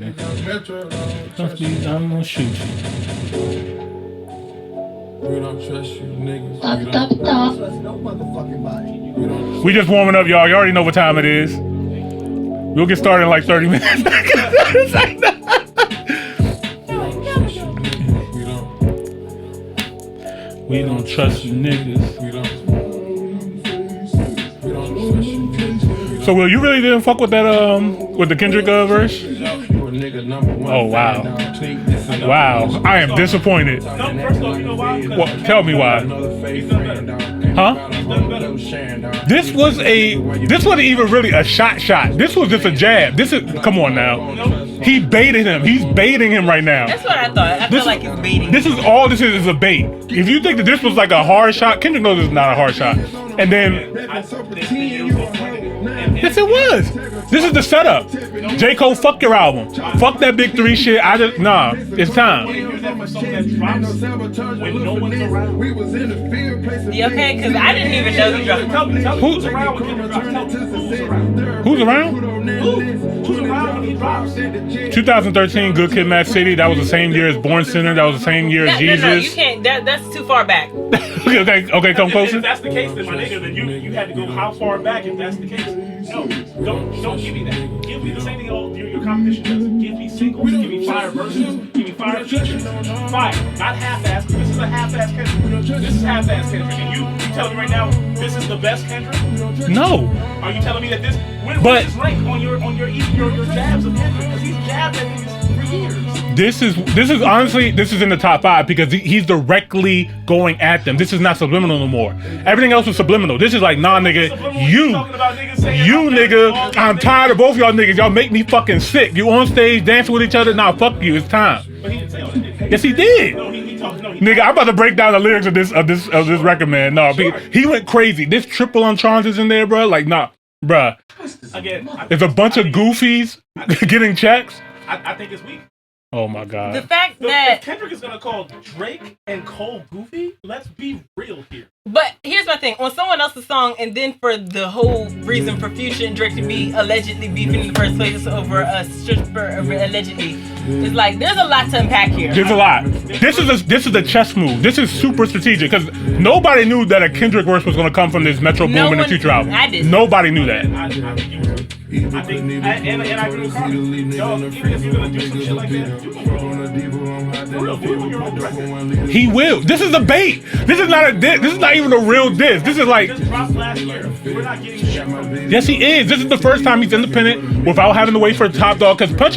I'm gonna shoot you. We don't trust you, niggas. We just warming up, y'all. You already know what time it is. We'll get started in like 30 minutes. We don't trust you, niggas. So, Will, you really didn't fuck with that, with the Kendrick verse? Oh, wow. Wow. I am disappointed. First off, you know why? Well, tell me why. Huh? This wasn't even really a shot. This was just a jab. Come on now. He baited him. He's baiting him right now. That's what I thought. I feel like he's baiting. This is a bait. If you think that this was like a hard shot, Kendrick knows it's not a hard shot. And then, yes, it was. This is the setup. J. Cole, fuck your album. Fuck that Big 3 shit. It's time. You okay? Because I didn't even know he dropped. Who's around? Who's around when he drops? 2013, Good Kid, Mad City. That was the same year as Born Sinner. That was the same year as Jesus. No, you can't. That's too far back. okay, come closer. If that's the case, then my nigga, then you had to go how far back if that's the case? No, don't give me that. Give me the same thing all your competition does. Give me singles, give me fire verses, give me fire features. Fire, not half-ass. This is a half-ass Kendrick. This is half-ass Kendrick. And you telling me right now this is the best Kendrick? No. Are you telling me that this? What is rank on your jabs of Kendrick? Because he's jabbed at these for years. This is honestly, this is in the top 5 because he's directly going at them. This is not subliminal no more. Everything else was subliminal. This is like, nah, nigga, you nigga, I'm tired of both y'all niggas. Y'all make me fucking sick. You on stage dancing with each other? Nah, fuck you. It's time. But he didn't say all that. Yes, he did. No, nigga, I'm about to break down the lyrics of this record, man. No, sure. He went crazy. This triple entendres in there, bro. Like, nah, bruh. Again, it's a bunch of goofies getting checks. I think it's weak. Oh my God. The fact that if Kendrick is gonna call Drake and Cole goofy, let's be real here. But here's my thing: on someone else's song, and then for the whole reason for Future and Drake to be allegedly beefing in the first place over a stripper, allegedly, it's like there's a lot to unpack here. There's a lot. This is a chess move. This is super strategic because nobody knew that a Kendrick verse was gonna come from this Metro Boomin and Future album. I did. Nobody knew that. I think, and I agree with Carmen. Yo, even if you're gonna do some shit like that, do it your own record. He will. This is a bait. This is not a diss. This is not even a real diss. This is like. This dropped last year. We're not getting shit from this. Yes, he is. This is the first time he's independent without having to wait for Top Dog. Because Punch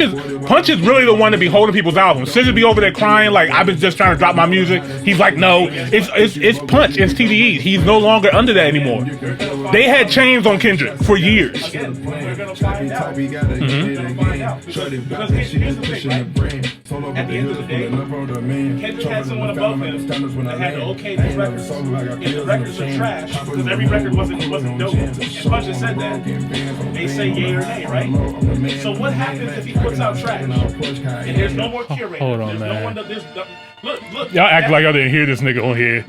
is really the one to be holding people's albums. SZA be over there crying like I've been just trying to drop my music. He's like, no, it's Punch. It's TDE. He's no longer under that anymore. They had chains on Kendrick for years. Again, we're gonna find out. We're gonna find out because here's the thing, right? At the end of the day, Kendrick had someone above him that had to okay these records. If the records are trash, because every record wasn't dope. And Punch has said that. They say yay or nay, right? So what happens if he puts out trash? And there's no more curator. Hold on, there's man. No one look. Y'all act like y'all didn't hear this nigga on here.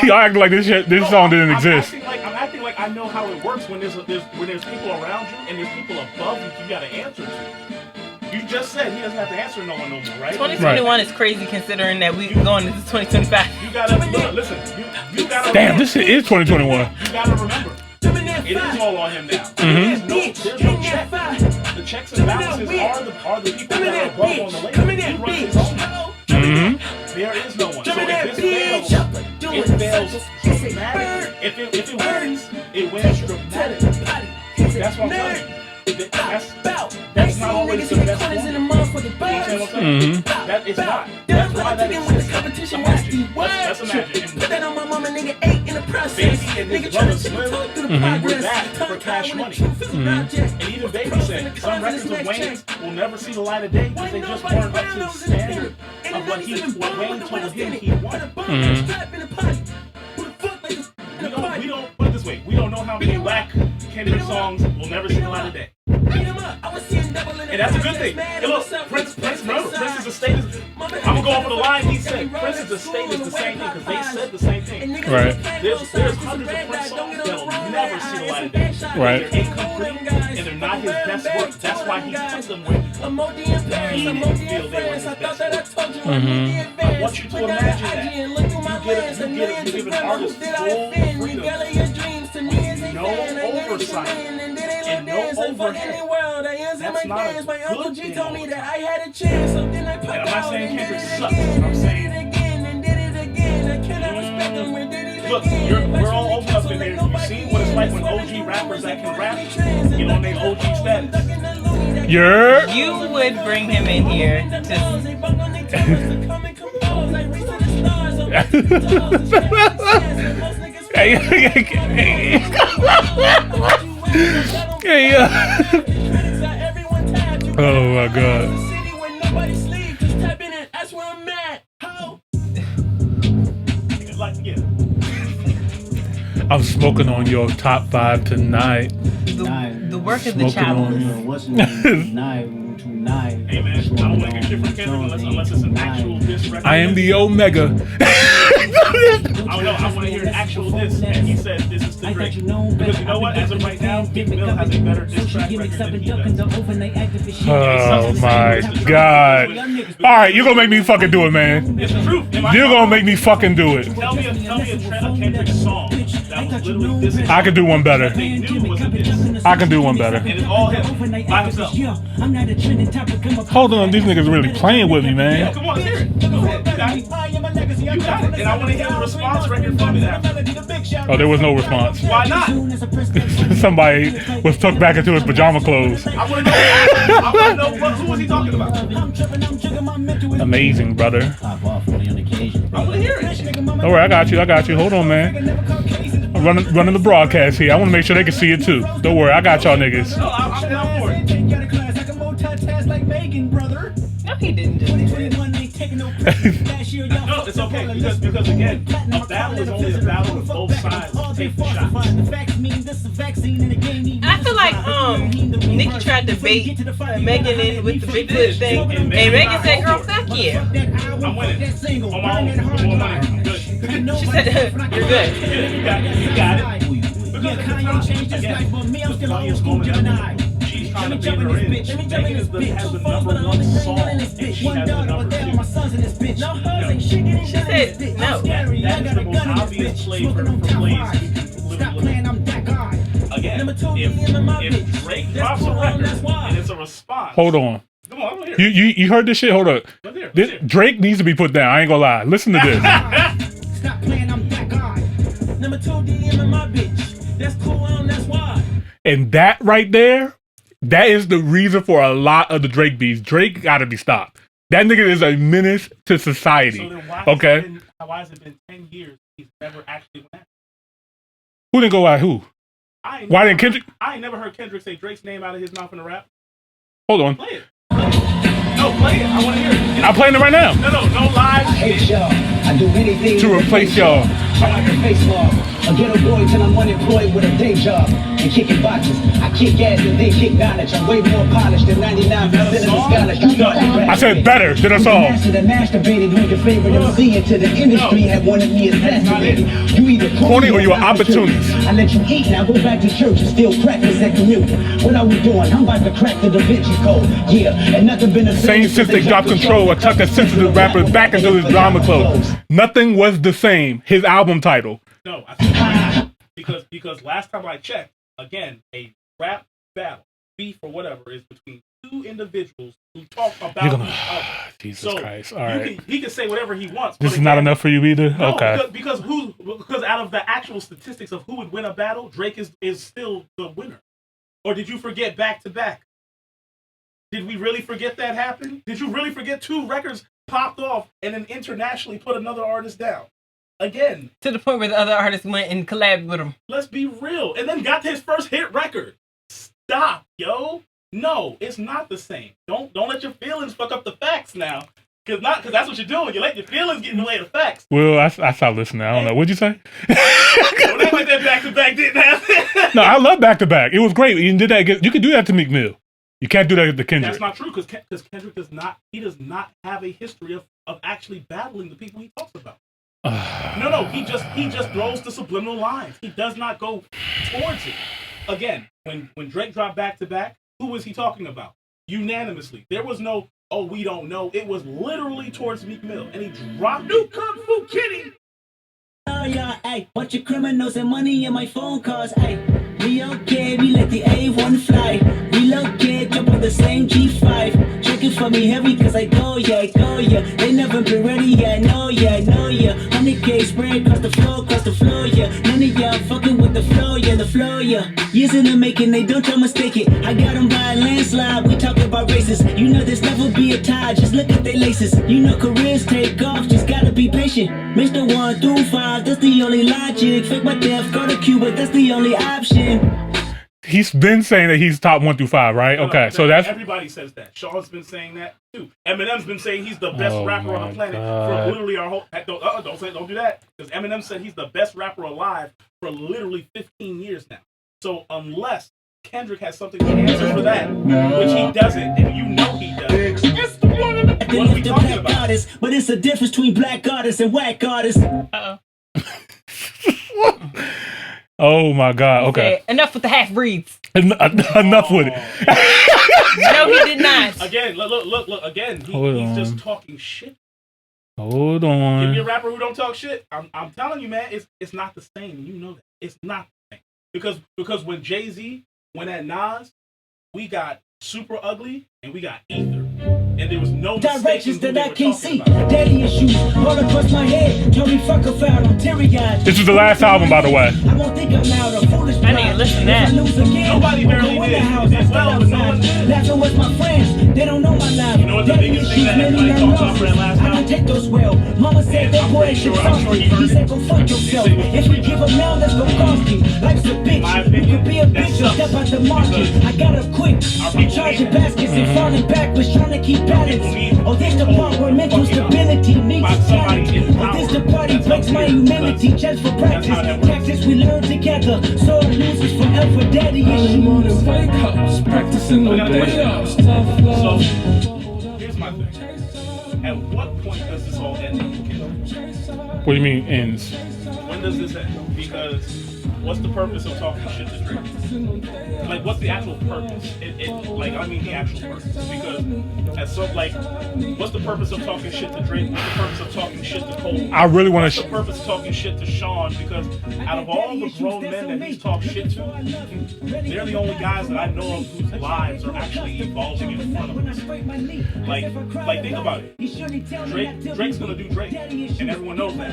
Y'all act like this song didn't exist. I'm acting like I know how it works when there's people around you and there's people above you gotta answer to. You just said he doesn't have to answer no one no more, right? 2021 is crazy considering that we're going into 2025. You gotta listen. You gotta. Damn, this shit is 2021. You gotta remember. It is all on him now. There's no check. The checks and balances are the people that are above on the label. He runs his own now. There is no one. So if this fails, it fails dramatically. If it wins, it wins dramatically. That's what I'm telling you. That's not always the best one. That is not. That's why that exists. Imagine. Let's imagine. Baby and his brother Slim were that for Cash Money. And even Baby said some records of Wayne's will never see the light of day because they just weren't up to the standard of what Wayne told him he wanted. We don't put it this way. We don't know how many whack Kendrick songs will never see the light of day. And that's a good thing. And look, Prince is a status. I'm gonna go off of the line he said. Prince is a status the same thing because they said the same thing. Right. There's hundreds of Prince songs that'll never see the light of day. Right. They're incomplete and they're not his best work. That's why he put them where he put them. He didn't feel they were his best work. I want you to imagine that. You give an artist full freedom, no oversight, and no overhead. That's not a good thing. And I'm not saying Kendrick sucks. I'm saying, look, we're all open up in here. You see what it's like when OG rappers that can rap get on their OG status. You would bring him in here to. Oh my god. I'm smoking on your top 5 tonight. The work of the child. Hey man, I don't want to hear shit from Kendrick unless it's an actual diss record. I am the Omega. I want to hear an actual diss, and he said this is the Drake. Because you know what? As of right now, Big Mill has a better diss track record than he does. Oh my god. Alright, you're gonna make me fucking do it, man. It's the truth. You're gonna make me fucking do it. Tell me a Kendrick song that was literally dissing. I can do one better. They knew was a diss. I can do one better. And it's all him by himself. Hold on, these niggas really playing with me, Yeah, man. come on, let's hear it. Go ahead. You got it. And I want to hear the response record from it after. Oh, there was no response. Why not? Somebody was tucked back into his pajama clothes. I want to know who was he talking about? Amazing, brother. I want to hear it. Don't worry, I got you. Hold on, man. I'm running the broadcast here. I want to make sure they can see it too. Don't worry, I got y'all niggas. No, I'm down for it. No, he didn't just do it. No, it's okay because again, a battle is only a battle with both sides taking shots. I feel like Nicki tried to bait Megan in with the Bigfoot thing, and Megan said, "Girl, fuck you." I'm winning on my own. For more money, I'm good. She said, "You're good." Yeah, you got it. Because at the time, again, the funniest moment ever. She's trying to bait her in. Megan has the number 1 song, and she has the number 2. She said, "No." That is the most obvious play for plays. Again, if Drake drops a record and it's a response. Hold on. Come on, let me hear it. You heard this shit? Hold up. Let's hear it. Drake needs to be put down. I ain't gonna lie. Listen to this. Stop playing, I'm that guy. Number 2 DM in my bitch. That's cool, that's why. And that right there, that is the reason for a lot of the Drake beats. Drake gotta be stopped. That nigga is a menace to society. So then why has it been 10 years he's never actually went at it? Who didn't go at who? Why didn't Kendrick? I ain't never heard Kendrick say Drake's name out of his mouth in a rap. Hold on. Play it. No, play it. I want to hear it. I'm playing it right now. No live. I hate y'all. I do anything To replace y'all. I like a face log. A ghetto boy till I'm unemployed with a day job. And kicking boxes. I kick ass and they kick knowledge. I'm way more polished than 99% of the scholars. I said better than a song. That masturbated on your favorite MC into the industry had wanted me assassinated. You either Corny or you are opportunist. I let you eat, now go back to church and still practice that communion. What are we doing? I'm about to crack the Da Vinci Code. Yeah, and nothing been the Same since they dropped Control, or tucked a sensitive rapper back into his drama clothes. Nothing was the same. His album title. No, I think right. because last time I checked, again, a rap battle, beef or whatever, is between 2 individuals who talk about each other. Jesus Christ! All right, he can say whatever he wants. This is not enough for you either. No, okay. Because out of the actual statistics of who would win a battle, Drake is still the winner. Or did you forget back to back? Did we really forget that happened? Did you really forget 2 records popped off and then internationally put another artist down? Again. To the point where the other artists went and collabed with him. Let's be real. And then got his first hit record. Stop, yo. No, it's not the same. Don't let your feelings fuck up the facts now. Cause that's what you're doing. You let your feelings get in the way of the facts. Well, I stopped listening. I don't know. What'd you say? Don't act like that back to back didn't happen. No, I love back to back. It was great. You did that. You could do that to Meek Mill. You can't do that to Kendrick. That's not true because Kendrick does not have a history of actually battling the people he talks about. No, he just throws the subliminal lines. He does not go towards it. Again, when Drake dropped back to back, who was he talking about? Unanimously, there was no we don't know. It was literally towards Meek Mill, and he dropped New Kung Fu Kitty. Ay, bunch of criminals and money in my phone calls. Ay, we okay, we let the A1 fly. Relocate, jump on the same G5. Drinking for me heavy cause I go, yeah. They never been ready, yeah, I know, yeah. 100K spray across the floor, yeah. None of y'all fucking with the flow, yeah. Years in the making, they don't try to mistake it. I got them by a landslide, we talking about races. You know this never be a tie, just look at their laces. You know careers take off, just gotta be patient. Mr. 1 through 5, that's the only logic. Fake my death, go to Cuba, that's the only option. He's been saying that he's top 1 through 5, right? Okay, so that's everybody says that. Sean's been saying that too. Eminem's been saying he's the best rapper on the planet for literally our whole. Don't do that because Eminem said he's the best rapper alive for literally 15 years now. So unless Kendrick has something to answer for that, which he doesn't, and you know he does. It's the one. What are we talking about? Artists, but it's a difference between black artists and whack artists. Oh my God! Okay, enough with the half breeds. Enough with it. No, he did not. Again, look. Again, he's just talking shit. Hold on. Give me a rapper who don't talk shit. I'm telling you, man, it's not the same. You know that it's not the same because when Jay-Z went at Nas, we got Super Ugly and we got Ether. And there was no directions that I can't see. Daddy issues all across my head. Tell me fuck a foul, I'm teary-eyed. This is the last album, by the way. I won't think I'm loud or foolish. I need to listen to that. Nobody barely did. As well, but no one did. Laughing with my friends, they don't know my life. You know what the biggest thing that everybody talked about for that last I album? don't take those well. Mama said that boy should fuck me. He said go fuck yourself. If we give up now, let's go cost you. Life's a bitch. You could be a bitch or step out the market. I got up quick. I'm charging baskets and falling backwards, trying to keep balance. Oh, this the part where mental stability meets challenge. Oh, this the part that breaks my humility just for practice. Practice we learn together. So it loses forever. Daddy issues. Wake ups, practicing no day ups. So here's my thing. At what point does this all end? What do you mean ends? When does this end? Because what's the purpose of talking shit to Drake? Like, what's the actual purpose? I mean the actual purpose. Because what's the purpose of talking shit to Drake? What's the purpose of talking shit to Cole? I really want to. What's the purpose of talking shit to Sean? Because out of all the grown men that he's talked shit to, they're the only guys that I know of whose lives are actually evolving in front of us. Like think about it. Drake's gonna do Drake, and everyone knows that.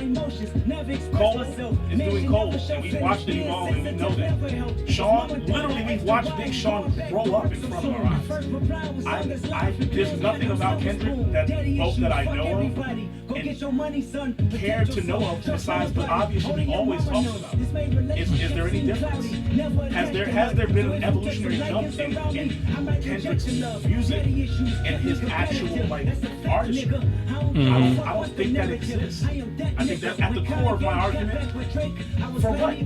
Cole is doing Cole, and we've watched it evolve, and we know that. Sean, literally, we've watched Big Sean grow up in front of our eyes. There's nothing about Kendrick that both that I know of and care to know of besides the obvious he always talks about. Is there any difference? Has there been an evolutionary jump in Kendrick's music and his actual artistry? I don't think that exists. I think that at the core of my argument, for what?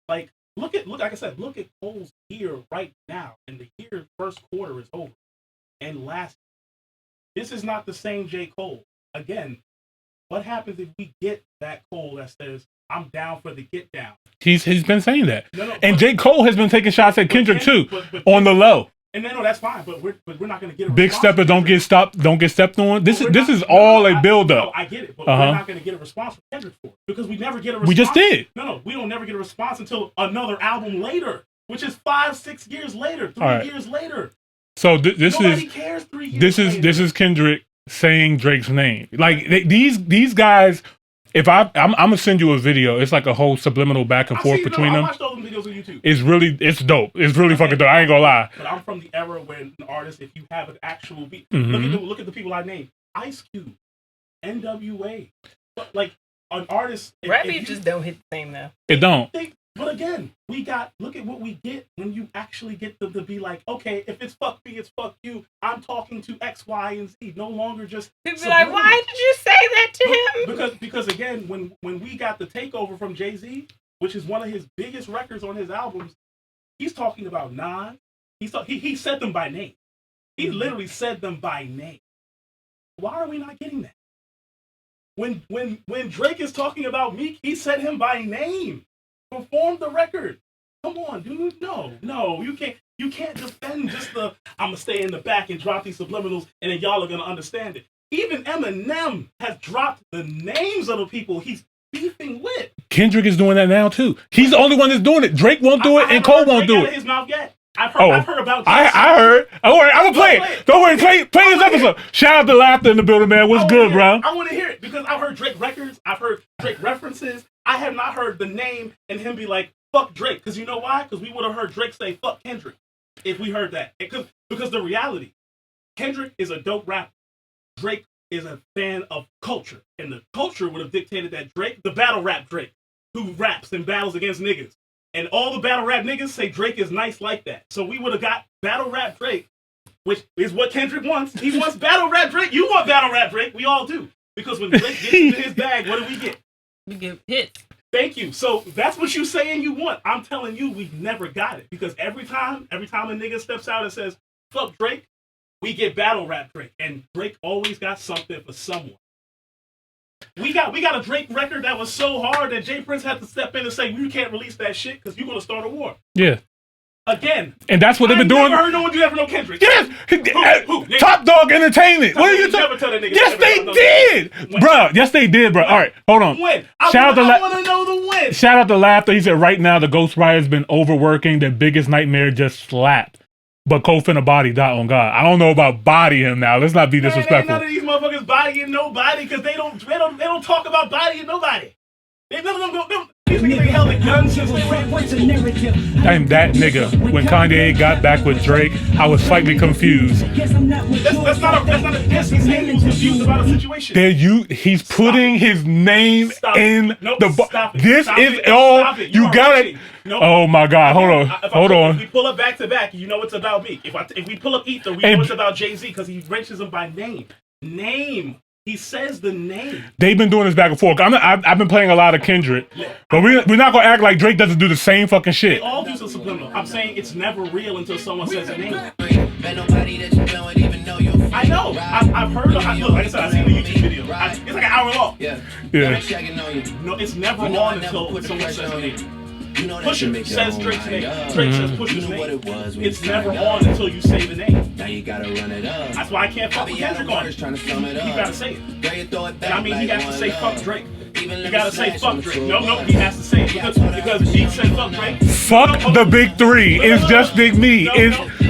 Like I said, look at Cole's year right now, and the year first quarter is over. And this is not the same J. Cole. Again, what happens if we get that Cole that says, I'm down for the get down? He's been saying that. And J. Cole has been taking shots at Kendrick too, on the low. And no, that's fine, but we're not going to get a big stepper. Don't get stepped on. This is all a build up. No, I get it, but we're not going to get a response from Kendrick for it because we never get a response. We just did. No, we don't never get a response until another album later, which is 5-6 years later, 3 years later. So nobody cares 3 years later. This is Kendrick saying Drake's name. Like these guys. If I'm gonna send you a video, it's like a whole subliminal back and forth between them. I watched all them videos on YouTube. It's dope. It's really fucking dope. I ain't gonna lie. But I'm from the era when an artist, if you have an actual beat, look at the people I named: Ice Cube, NWA, like an artist. Rap beats just don't hit the same though. It don't. But again, look at what we get when you actually get them to be like, okay, if it's fuck me, it's fuck you. I'm talking to X, Y, and Z. No longer just people be like, why did you say that to him? Because again, when we got the takeover from Jay-Z, which is one of his biggest records on his albums, he's talking about Nas. He said them by name. He literally said them by name. Why are we not getting that? When Drake is talking about Meek, he said him by name. Perform the record. Come on, dude. No, you can't defend just the I'm gonna stay in the back and drop these subliminals and then y'all are gonna understand it. Even Eminem has dropped the names of the people he's beefing with. Kendrick is doing that now too. He's the only one that's doing it. Drake won't do it, and Cole won't do it. His mouth yet. I've heard about. I heard. Don't worry, I'm gonna play it. Don't worry, play this episode. Shout out to Laughter in the building, man. What's good, bro? I want to hear it because I've heard Drake records. I've heard Drake references. I have not heard the name and him be like, fuck Drake. Because you know why? Because we would have heard Drake say, fuck Kendrick if we heard that. Because the reality, Kendrick is a dope rapper. Drake is a fan of culture. And the culture would have dictated that Drake, the battle rap Drake, who raps and battles against niggas. And all the battle rap niggas say Drake is nice like that. So we would have got battle rap Drake, which is what Kendrick wants. He wants battle rap Drake. You want battle rap Drake. We all do. Because when Drake gets into his bag, what do we get? We get hits. Thank you. So that's what you saying you want. I'm telling you, we've never got it. Because every time a nigga steps out and says, fuck Drake, we get battle rap Drake. And Drake always got something for someone. We got a Drake record that was so hard that Jay Prince had to step in and say, you can't release that shit because you're going to start a war. Yeah. Again. And that's what they've been doing. I never heard no one do that for no Kendrick. Yes. Who? Top Dog Entertainment. What are you talking about? Yes, they did. Bro. Yes, they did, bro. All right. Hold on. When? I want to know the win. Shout out to Laughter. He said right now the Ghostwriter's been overworking. Their biggest nightmare just slapped. But Cole finna body dot on God. I don't know about body him now. Let's not be disrespectful. None of these motherfuckers bodying nobody because they don't talk about bodying nobody. None of them go. These niggas ain't held the guns since they were. I'm that nigga. When Kanye got back with Drake, I was slightly confused. That's not a diss. He's saying he was confused about a situation. He's putting his name in the. Stop it. This Stop is it. all Stop it. you got it. Nope. Oh my God! Hold on. If we pull up back to back, you know it's about me. If we pull up Ether, we know it's about Jay-Z because he mentions him by name. He says the name. They've been doing this back and forth. I've been playing a lot of Kendrick, but we're not gonna act like Drake doesn't do the same fucking shit. They all do some subliminal. I'm saying it's never real until someone says a name. I know. I've heard. Look, like I said, I've seen the YouTube video. It's like an hour long. Yeah. No, it's never on until someone says a name. Pusha says Drake's name. Drake says Pusha's name. It's never on until you say the name. Now you gotta run it up. That's why I can't fuck with Kendrick on it. He gotta say it. And I mean, he has to say fuck Drake. You gotta say fuck Drake. No, he has to say it because Meek said fuck Drake. Fuck the big three. It's just Big Me.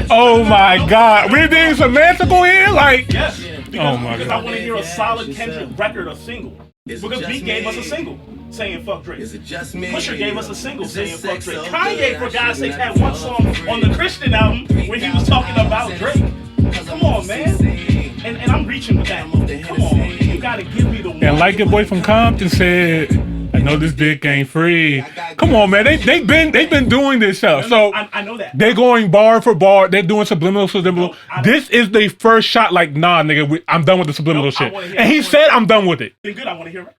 Oh my God. We're being semantical here, like. Yes. Because I want to hear a solid Kendrick record, a single. Because Meek gave us a single saying fuck Drake. Pusha gave us a single saying fuck Drake. Kanye, for God's sake, had one song on the Christian album where he was talking about Drake. Come on, man. And I'm reaching with that. Come on, you gotta give me the one. And like your boy from Compton said, I know this dick ain't free. Come on, man. They've been doing this stuff. So I know that. They're going bar for bar. They're doing subliminal. This is the first shot. Like, nah, nigga, I'm done with the subliminal shit. And he said, I'm done with it. Then good. I want to hear it.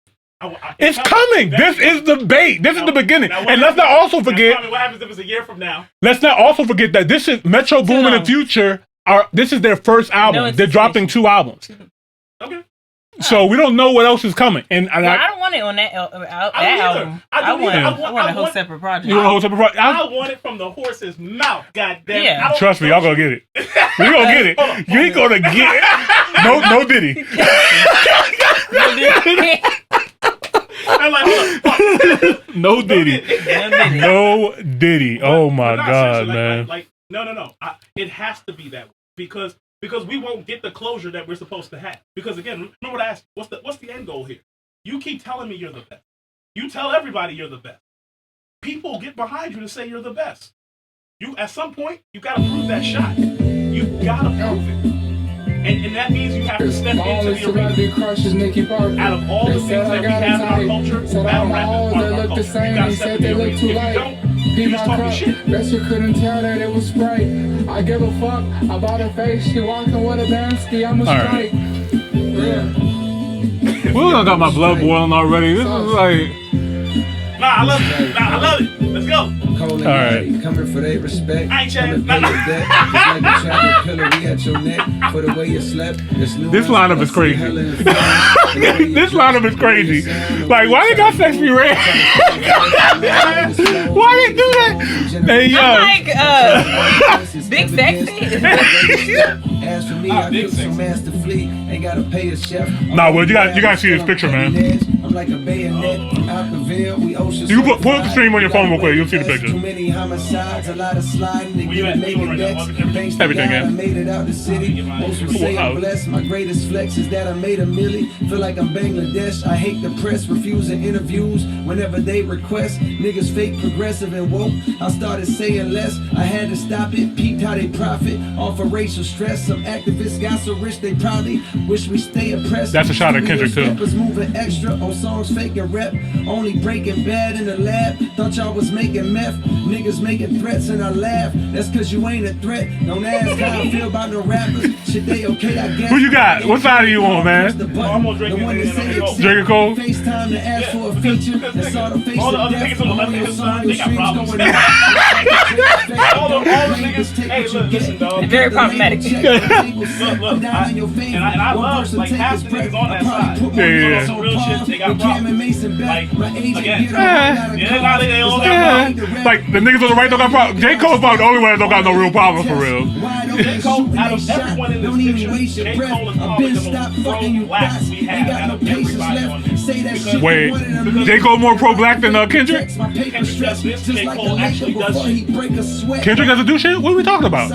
It's coming. This is the bait. This is the beginning. And let's not also forget. What happens if it's a year from now? Let's not also forget that this is Metro Boomin and Future. This is their first album. They're dropping 2 albums. Okay. So we don't know what else is coming. And I don't want it on that album. I want a whole separate project. You want a whole separate project? I want it from the horse's mouth. Goddamn. Yeah. Trust me, y'all gonna get it. We gonna get it. You ain't gonna get it. No Diddy. No Diddy. No Diddy. Oh my God, man. No. It has to be that way because we won't get the closure that we're supposed to have. Because again, remember what I asked? What's the end goal here? You keep telling me you're the best. You tell everybody you're the best. People get behind you to say you're the best. You at some point you gotta prove that shot. You gotta prove it. And that means you have to step into the arena. Out of all the things that we have in our culture, battle rap is part of our culture. You gotta step in the arena. If you don't, you just talking shit. Bet you couldn't tell that it was Sprite. I give a fuck about her face. She walking with a Bansky. I'm a strike. We don't got my blood boiling already. This is like. Nah, I love it. Nah, I love it. Let's go. All right. Coming for their respect. I ain't changed. Coming for your debt. Just like a travel pillar, we at your neck. For the way you slept. This lineup is crazy. This lineup is crazy. Like, why they got Sexy Red? Why they do that? Hey, yo. I'm like, Big Sexy. As for me, I cook some master fleet. Ain't gotta pay a chef. Nah, well, you gotta see this picture, man. I'm like a bayonet. Out the veil, we ocean. You pull up the stream on your phone real quick. You'll see the picture. Too many homicides, a lot of sliding to get making decks. Thanks to Everything, God, yeah. I made it out the city. Most would say I'm blessed. My greatest flex is that I made a milli. Feel like I'm Bangladesh. I hate the press, refusing interviews whenever they request. Niggas fake, progressive, and woke. I started saying less. I had to stop it. Peeped how they profit off of racial stress. Some activists got so rich they probably wish we stay oppressed. That's a shot at Kendrick, too. Rappers moving extra on songs fake and rep. Only breaking bad in the lab. Thought y'all was making meth. Niggas making threats and I laugh. That's cause you ain't a threat. Don't ask how I feel about no rappers. Shit, they okay, I guess. Who you got? What side are you on, man? I'm gonna drink it. Drink it cold? FaceTime to ask for a feature. That's all the face All the of other death. niggas on the left hand side, they got problems. Going All the niggas. Hey, look, listen, dog. Very problematic. Look, and I love like half the niggas on that side. Yeah. Some real shit, they got problems. Like, again, yeah, they all got problems. Like, the niggas on the right don't got problems. J. Cole's about the only one that don't got no real problems for real. J. Cole, out of everyone in this picture, J. Cole is probably the most pro-black we have out of everybody on this. Wait, J. Cole more pro-black than Kendrick? Kendrick does this, J. Cole actually does shit. Kendrick doesn't do shit? What are we talking about?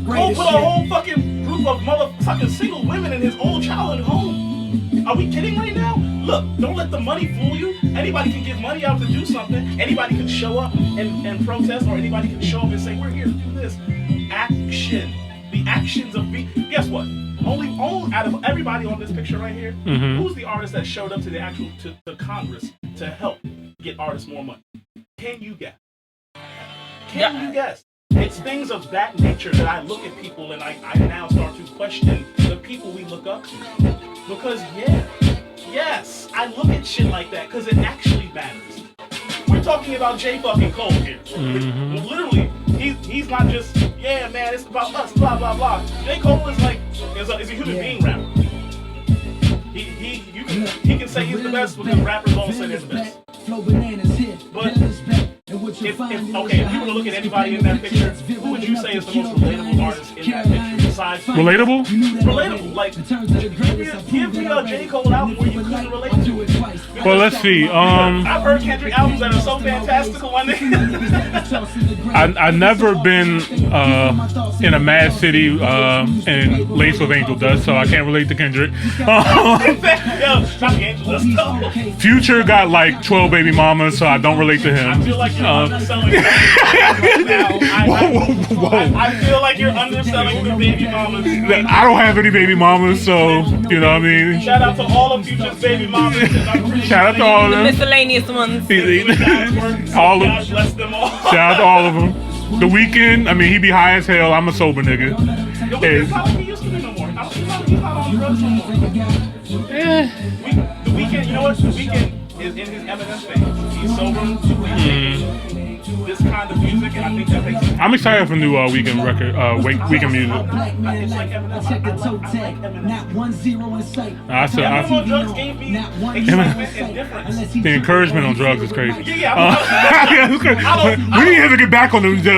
Cole put a whole fucking group of motherfucking single women in his own childhood home. Are we kidding right now? Look, don't let the money fool you. Anybody can give money out to do something. Anybody can show up and protest, or anybody can show up and say, we're here to do this. Action. The actions of guess what? Only out of everybody on this picture right here, who's the artist that showed up to the Congress to help get artists more money? Can you guess? Can you guess? It's things of that nature that I look at people and I now start to question the people we look up to. Because yes, I look at shit like that because it actually matters. We're talking about J fucking Cole here. Literally, he's not just, yeah man, it's about us, blah blah blah. J. Cole is like is a human being rapper. He can say he's the best because rappers all say they're the best. But if you were to look at anybody in that picture, who would you say is the most relatable artist in that picture? Besides Relatable? Relatable. Like, give me a J. Cole album where you couldn't relate to it. Well, let's see. I've heard Kendrick albums that are so fantastical, my nigga. I've never been in a mad city and Lace with Angel Dust, so I can't relate to Kendrick. Yo, stop the Angel Dust stuff. Future got like 12 baby mamas, so I don't relate to him. I feel like you're underselling now. I feel like you're underselling the baby mamas. I don't have any baby mamas, so you know what I mean. Shout out to all of Future's baby mamas. Shout out to all of The them. miscellaneous ones. All of God bless them all. Shout out to all of them. The Weeknd, I mean, he be high as hell. I'm a sober nigga. It's not like he used to be no more. He's not on drugs no more. The Weeknd, you know what? The Weeknd is in his Eminem phase. He's sober. This kind of music, and I think that makes sense. I'm excited for new Weeknd record, Weeknd music. It's like Eminem. I like Eminem. I said, Eminem on drugs gave me excitement and difference. the encouragement on drugs is crazy. Yeah, We need him to get back on the drugs.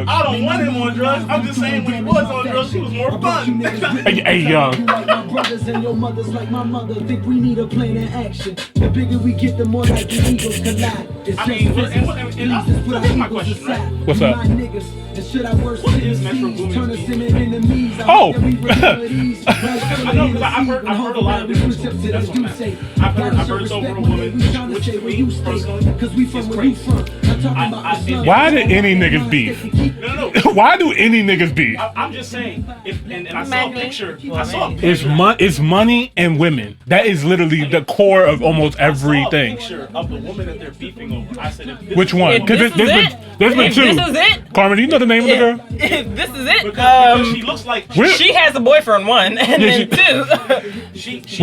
I don't want him on drugs. I'm just saying when he was on drugs, he was more fun. Hey, yo. My brothers and your mothers like my mother think we need a plan in action. The bigger we get, the more like the egos collide. It's I mean, just business. so here's my question, right? What's up? What is Metro Boomin's music? Oh! I know because I've heard a lot of different stories. That's what I'm saying. I've heard It's Over a Woman, which to me, personally, is crazy. Why did any niggas beef? No. Why do any niggas beef? I'm just saying, and I saw a picture. It's money and women. That is literally the core of almost everything. I saw a picture of the woman that they're beefing over. I said, Which one? Because there's been two. This is it. Carmen, you know the name of the girl? This is it. Because she looks like She has a boyfriend, one, and then two.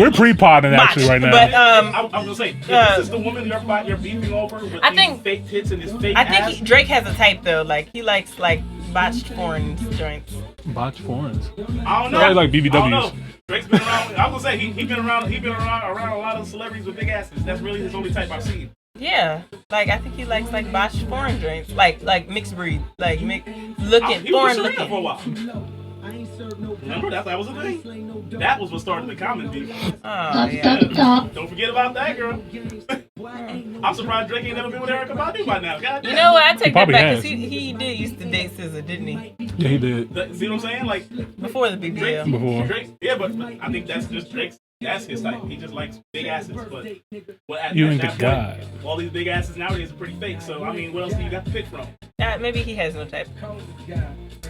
We're pre-podding actually right now. But I was gonna say, this is the woman you're beefing over with these fake tits and his fake ass. Drake has a type though. Like he likes like botched foreign joints. Botched foreigns. I don't know. I like BBWs. I don't know. Drake's been around. I was gonna say he's been around a lot of celebrities with big asses. That's really his only type I've seen. Yeah, like I think he likes like botched foreign joints, like mixed breed, like He foreign was a looking. for a while. Remember that was a thing. That was what started the Carmen beef. Oh yeah. Don't forget about that girl. I'm surprised Drake ain't never been with Erykah Badu by now. God damn. You know what? I take that probably back has. because he did used to date SZA, didn't he? Yeah, he did. See what I'm saying? Like Before the BBL. Before. Drake, yeah, but I think that's just Drake's. That's his type. He just likes big asses. But at You at ain't that the guy. point, all these big asses nowadays are pretty fake. So I mean, what else do you got to pick from? Maybe he has no type.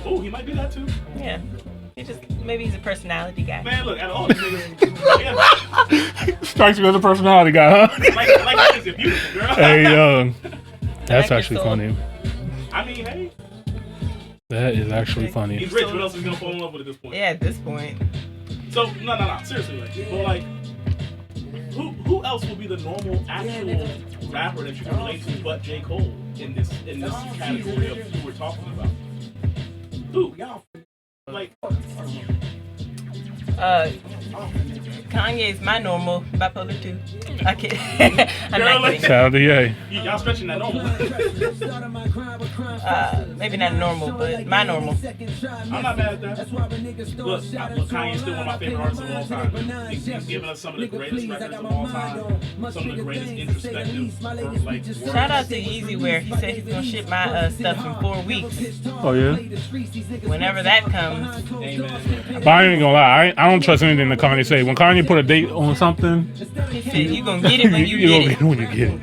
Oh, he might be that too. Yeah. Maybe he's a personality guy. Man, look, out of all these niggas, yeah, Strikes me as a personality guy, huh? like this is beautiful, girl. Hey, that's Like actually your soul. funny. I mean, hey, That is actually funny. he's rich. What else is he gonna fall in love with at this point? Yeah, at this point. So no, seriously, like, but like, who else would be the normal actual rapper that you can relate to but J. Cole in this category of who we're talking about? Who? Like, Kanye's my normal bipolar 2. I can't. I'm Girl, not like- kidding. Shout out to Ye. y'all stretching that normal. Maybe not normal, but my normal. I'm not mad at that. Look, Kanye's still one of my favorite artists of all time. He's given us some of the greatest records of all time. Some of the greatest introspective, like, Shout out to Yeezy Wear. He said he's gonna ship my stuff in 4 weeks. Oh, yeah? Whenever that comes. amen. But I ain't gonna lie. I don't trust anything that Kanye say. When Kanye put a date on something, He said you gonna get it when you gonna get it. when you get it.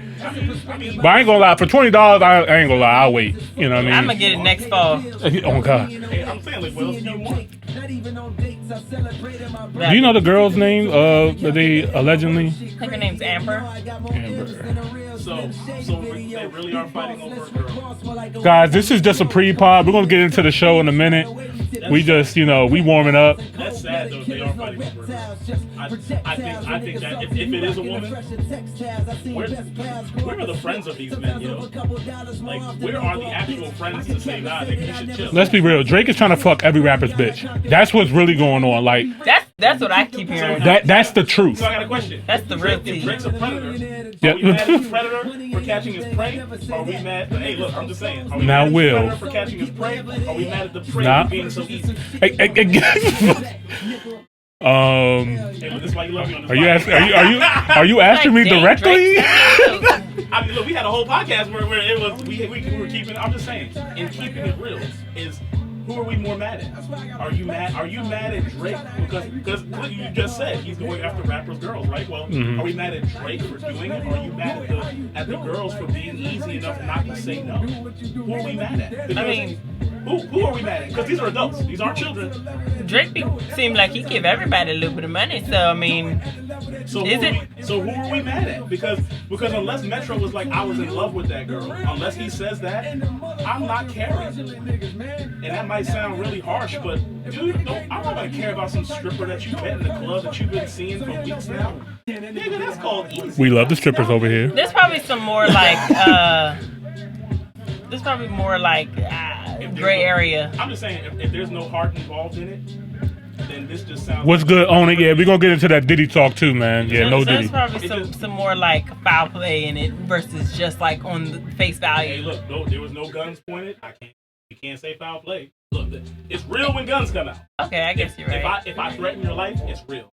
But I ain't gonna lie. For $20, I ain't gonna lie. I'll wait. You know what I mean? I'm gonna get it next fall. Oh, God. Hey, I'm saying, like, what else do you want? Do you know the girl's name? That they allegedly. I think her name's Amber. Amber. So they really are fighting over a girl. Guys, this is just a pre-pod. We're gonna get into the show in a minute. We just, we warming up. That's sad though. They are fighting over a girl. I think that if it is a woman, where are the friends of these men, yo? Like, where are the actual friends to say, nah, nigga, you should chill? Let's be real. Drake is trying to fuck every rapper's bitch. That's what's really going on. Like That's what I keep hearing. that's the truth. So I got a question. That's the real If tea. Drake's a predator, Yeah. are we mad at the predator for catching his prey? Are we mad? Hey, look, I'm just saying. Are we Now, mad at Will. the predator for catching his prey? Are we mad at the prey Nah. for being so easy? Hey, Hey, look, this is why you love me on this Are you podcast. asking? Are you asking me Like, dang, directly? Drake. I mean, look, we had a whole podcast where it was we were keeping. I'm just saying, in keeping it real, is who are we more mad at? Are you mad at Drake because what you just said he's going after rappers' girls, right? Well, are we mad at Drake for doing it? Or are you mad at the girls for being easy enough not to say no? Who are we mad at? Because, I mean, who are we mad at? Because these are adults. These aren't children. Drake seemed like he give everybody a little bit of money. So I mean, So Is it? who are we mad at? Because unless Metro was like, I was in love with that girl, unless he says that, I'm not caring. And that might sound really harsh, but dude, I'm not gonna care about some stripper that you met in the club that you've been seeing for weeks now. Nigga, that's called easy. We love the strippers over here. there's probably some more like gray area. I'm just saying, if there's no heart involved in it, then this just sounds. What's good on it? Yeah, we're gonna get into that Diddy talk too, man. Yeah, no There's Diddy. probably some more like foul play in it versus just like on the face Hey, value. look, no, there was no guns pointed. You can't say foul play. Look, it's real when guns come out. Okay, I guess you're right. If I threaten your life, it's real.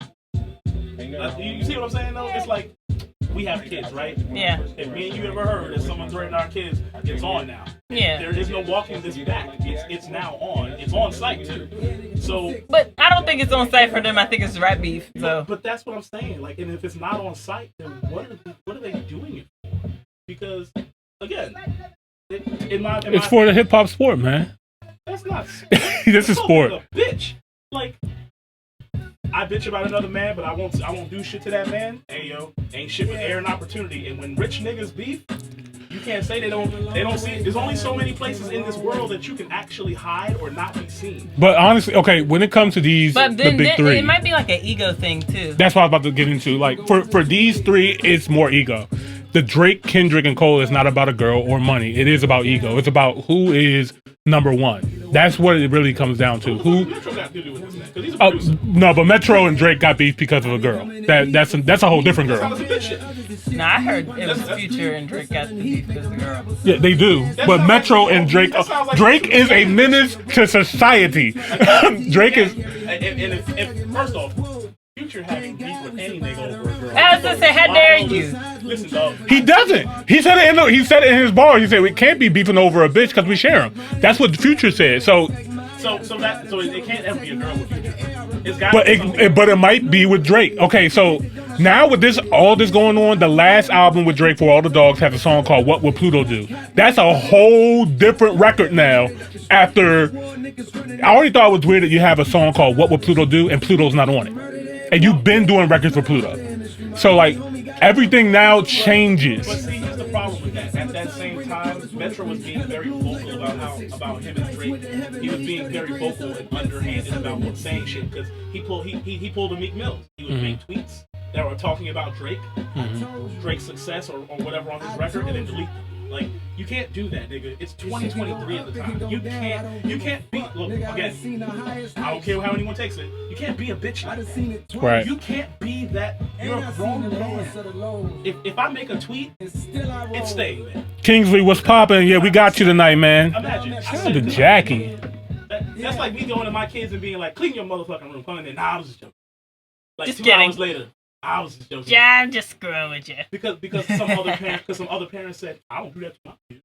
You see what I'm saying though? It's like we have kids, right? Yeah. If me and you ever heard that someone threatened our kids, it's on now. Yeah. There is no walking this back. It's now on. It's on site too. So. But I don't think it's on site for them. I think it's rat beef. So But that's what I'm saying. Like, and if it's not on site, then what are they doing it for? Because again, It's for the hip hop sport, man. That's not. This is sport. A bitch. Like, I bitch about another man, but I won't do shit to that man. Hey yo, ain't shit but air and opportunity. And when rich niggas beef, You can't say they don't see it. There's only so many places in this world that you can actually hide or not be seen. But honestly, okay, when it comes to these, But then, the big three, it might be like an ego thing too. that's what I was about to get into. Like for these three, it's more ego. The Drake, Kendrick, and Cole is not about a girl or money. It is about ego. It's about who is number one. That's what it really comes down to. Who? Metro got to do with this, man, 'cause he's a producer. No, but Metro and Drake got beef because of a girl. That's a whole different girl. That's a bitch shit. Nah, I heard it was Future and Drake got the beef because of the girl. Yeah, they do. But Metro and Drake, Drake is a menace to society. Drake is. And if first off, Future having beef with any nigga over a girl. I was gonna say, how dare you? Listen, dog. He doesn't. He said it in his bar. He said we can't be beefing over a bitch because we share him. That's what Future said. So it can't ever be a girl with Future. It's got. but it might be with Drake. Okay, so now with all this going on, the last album with Drake for All the Dogs has a song called "What Would Pluto Do." That's a whole different record now. After I already thought it was weird that you have a song called "What Would Pluto Do" and Pluto's not on it, and you've been doing records for Pluto. So like everything now changes. But see, here's the problem with that. At that same time, Metro was being very vocal about him and Drake. He was being very vocal and underhanded about saying shit because he pulled a Meek Mill. He would make tweets that were talking about Drake, Drake's success or whatever on his record, and then delete them. Like, you can't do that, nigga. It's 2023 at the time. You can't be. Look, again, I don't care how anyone takes it. You can't be a bitch like that. Right. You can't be that. You're a grown man. If I make a tweet, it's staying there. Kingsley, what's poppin'? Yeah, we got you tonight, man. Imagine. Shout out to Jackie. That's like me going to my kids and being like, clean your motherfucking room. Coming in, nah, I was just joking. Like Just 2 kidding. hours later, I was just joking. Yeah, I'm just screwing with you. Because some other parents said, I don't do that to my kids.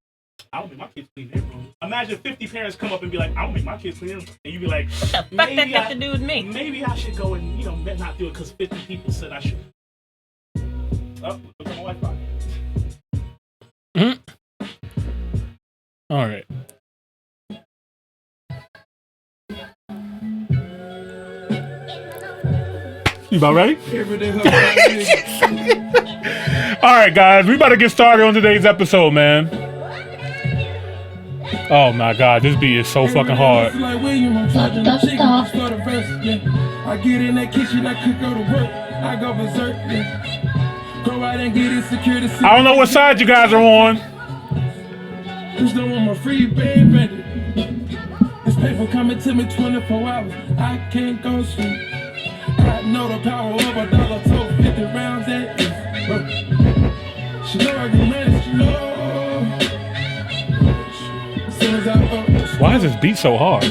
I don't make my kids clean their room. Imagine 50 parents come up and be like, I don't make my kids clean their room. And you be like, What the fuck that got to do with me? maybe I should go and, not do it because 50 people said I should. Oh, look at my Wi-Fi. All right. You about ready? All right, guys, we about to get started on today's episode, man. Oh my God, this beat is so fucking hard. I get in that kitchen, I cook, go to work, I go berserk. Go out and get it, secure the city. I don't know what side you guys are on. Just don't want my free band ready. This paper coming to me 24 hours. I can't go sleep. I know the power of $1 told 50 rounds at it. She know I can manage, she know. As soon as I Why is this beat so hard?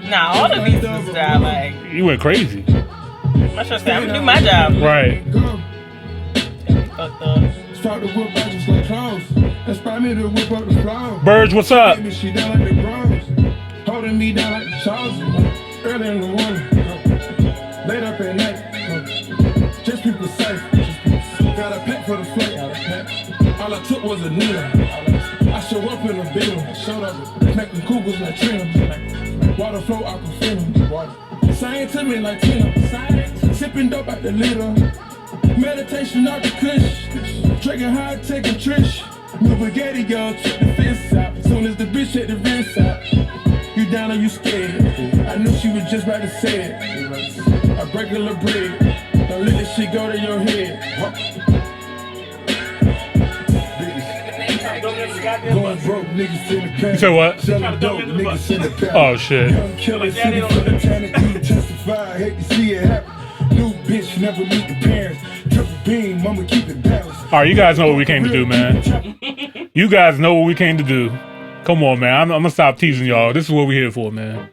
Nah, all the beats is like, You went crazy. I should say, I'm gonna do my job. Right. Fucked up. start to whip out just like clowns. Inspire me to whip up the flowers. Birds, what's up? She down like the Browns, holding me down like the Charles. Early in the morning, late up at night. Just people safe. Got a pack for the flight. All I took was a needle. I show up in a bill. Showed up, making cougars like Trina. Water flow, I can feel them. Sing to me like Tina. Sipping dope out the liter. Meditation out the kush. Drinking high, taking trish. New spaghetti, girl, check the fence out. Soon as the bitch hit the rinse out. You down or you scared? I knew she was just about to say it. I break a little bread. Don't let this shit go to your head. Going broke, niggas in the past. You said what? Selling dope, niggas in the past. Oh shit. Young killer, city for the tenant, you testify. I hate to see it happen. New bitch, never meet the parents. Triple beam, mama keep it balanced. Alright, you guys know what we came to do, man. You guys know what we came to do. Come on, man. I'm gonna stop teasing y'all. This is what we're here for, man.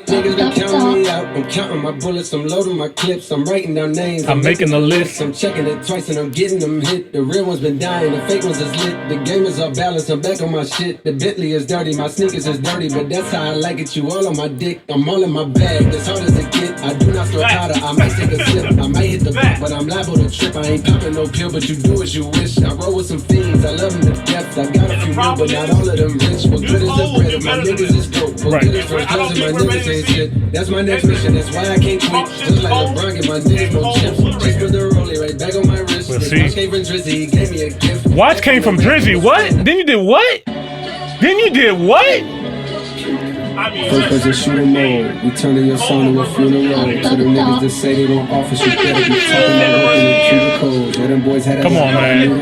Niggas been counting me out. I'm counting my bullets. I'm loading my clips. I'm writing down names. I'm making a list. I'm checking it twice and I'm getting them hit. The real ones been dying. The fake ones is lit. The game is off balance. I'm back on my shit. The Bentley is dirty. My sneakers is dirty. But that's how I like it. You all on my dick. I'm all in my bag. As hard as it get. I do not throw powder. I might take a sip. I might hit the book, but I'm liable to trip. I ain't popping no pill, but you do as you wish. I roll with some fiends. I love them to death. I got a few real, but not all of them rich. What good is the bread if my niggas is broke? What good is for cousin? My niggas ain't shit. That's my next mission. That's why I can't quit. Just like LeBron, get my niggas no chips. Just put the rollie right back on my wrist. Let's Watch see. came from Drizzy, he gave me a gift. Watch came from Drizzy. What? Then you did what? Then you did what? I mean, First person shooter mode. We turning your song to a funeral. To the niggas that say they don't office, you better be talking about working with cubicle codes. Where them boys had a Come on, man.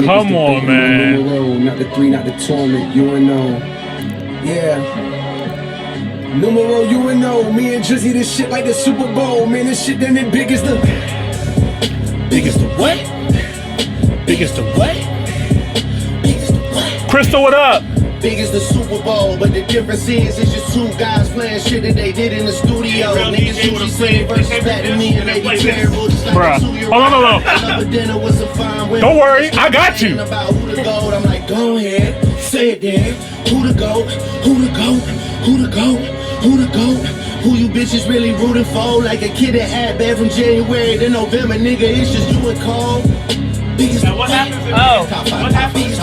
Come on, man. Not the 3, not the tournament. You and no. Yeah. Numero UNO, me and Drizzy, this shit like the Super Bowl. Man, this shit then it big as the what? Biggest the what? Crystal, what up? Big as the Super Bowl, but the difference is it's just two guys playing shit that they did in the studio. Niggas usually say versus back to me and they be terrible. Just like Bruh. Hold on. Don't worry, I got you. About who the goat, I'm like, go ahead, say it then. Who the goat? Who the goat? Who the goat? Who the goat? Who you bitches really rooting for? Like a kid that had bad from January to November, nigga, it's just you and Cole. Biggest now what happens if what happens?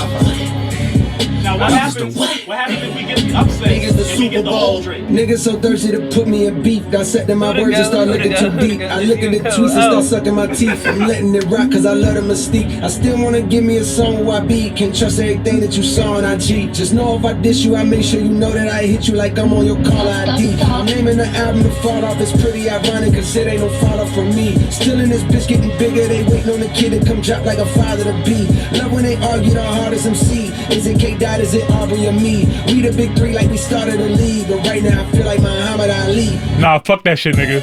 Now what happens? What happens if we get the upset? Biggest the Super Bowl. Niggas so thirsty to put me in beef. Dissecting my words and start looking too deep. I look at the tweets and start sucking my teeth. I'm letting it rock cause I love the mystique. I still wanna give me a song where I beat. Can't trust everything that you saw and I cheat. Just know if I diss you, I make sure you know that I hit you like I'm on your caller ID. I'm naming the album to fall off. It's pretty ironic cause it ain't no fall off from me. Still in this bitch getting bigger. They waiting on the kid to come drop like a father to be. Love when they argue the hardest MC. Is it K-Dot, is it Aubrey or me? We the big three like we started a league. But right now I feel like Muhammad Ali. Nah, fuck that shit, nigga.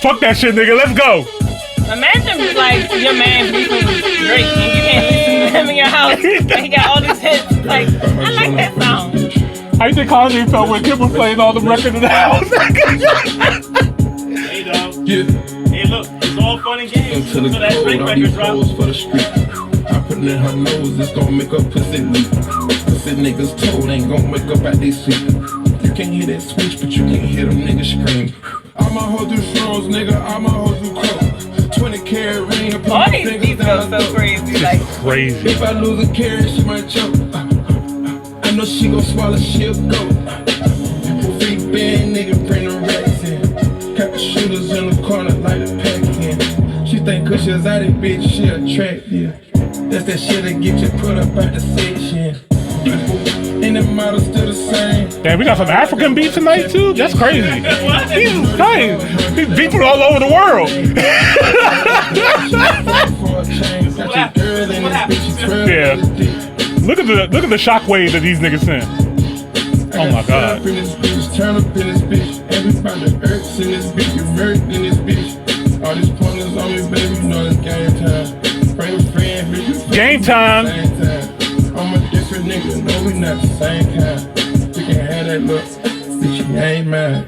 Fuck that shit, nigga. Let's go. Imagine like your man beefing with Drake and you can't listen to him in your house and he got all these hits. Like, I like that song. How you think Kanye felt when Kim was playing all the records in the house? Hey, dog. Yeah. Hey, look, it's all fun and games. Until the So that Drake cold, I record be drop. clothes for the street. I put it in her nose, it's gon' make her pussy leak. Pussy niggas told ain't gon' wake up at they sleep. You can't hear that switch, but you can hear them niggas scream. I'ma hold you strolls, nigga, I'ma hold you close. 20 karat ring, I put All my these fingers beats down go her so throat. crazy. Like, Crazy. If I lose a carrot, she might choke. I know she gon' swallow, she'll go. Free band, nigga, bring the racks in. Got the shooters in the corner, like the pack in. She think cause she's out of bitch, she attractive. That's that shit that get you put up at the section. And the model still the same. Damn, we got some African beats tonight too? That's crazy. Jesus Christ. These beats are all over the world. Yeah. Look at the shockwave that these niggas send. Oh my god. Turn up in this bitch. Everybody hurts in this bitch. You hurt in this bitch. All these pointers on me, baby, you know it's game time. Bring a friend, bitch. Game time. I'm a different nigga, no, we not the same kind. You can have that look, bitch, you ain't mine.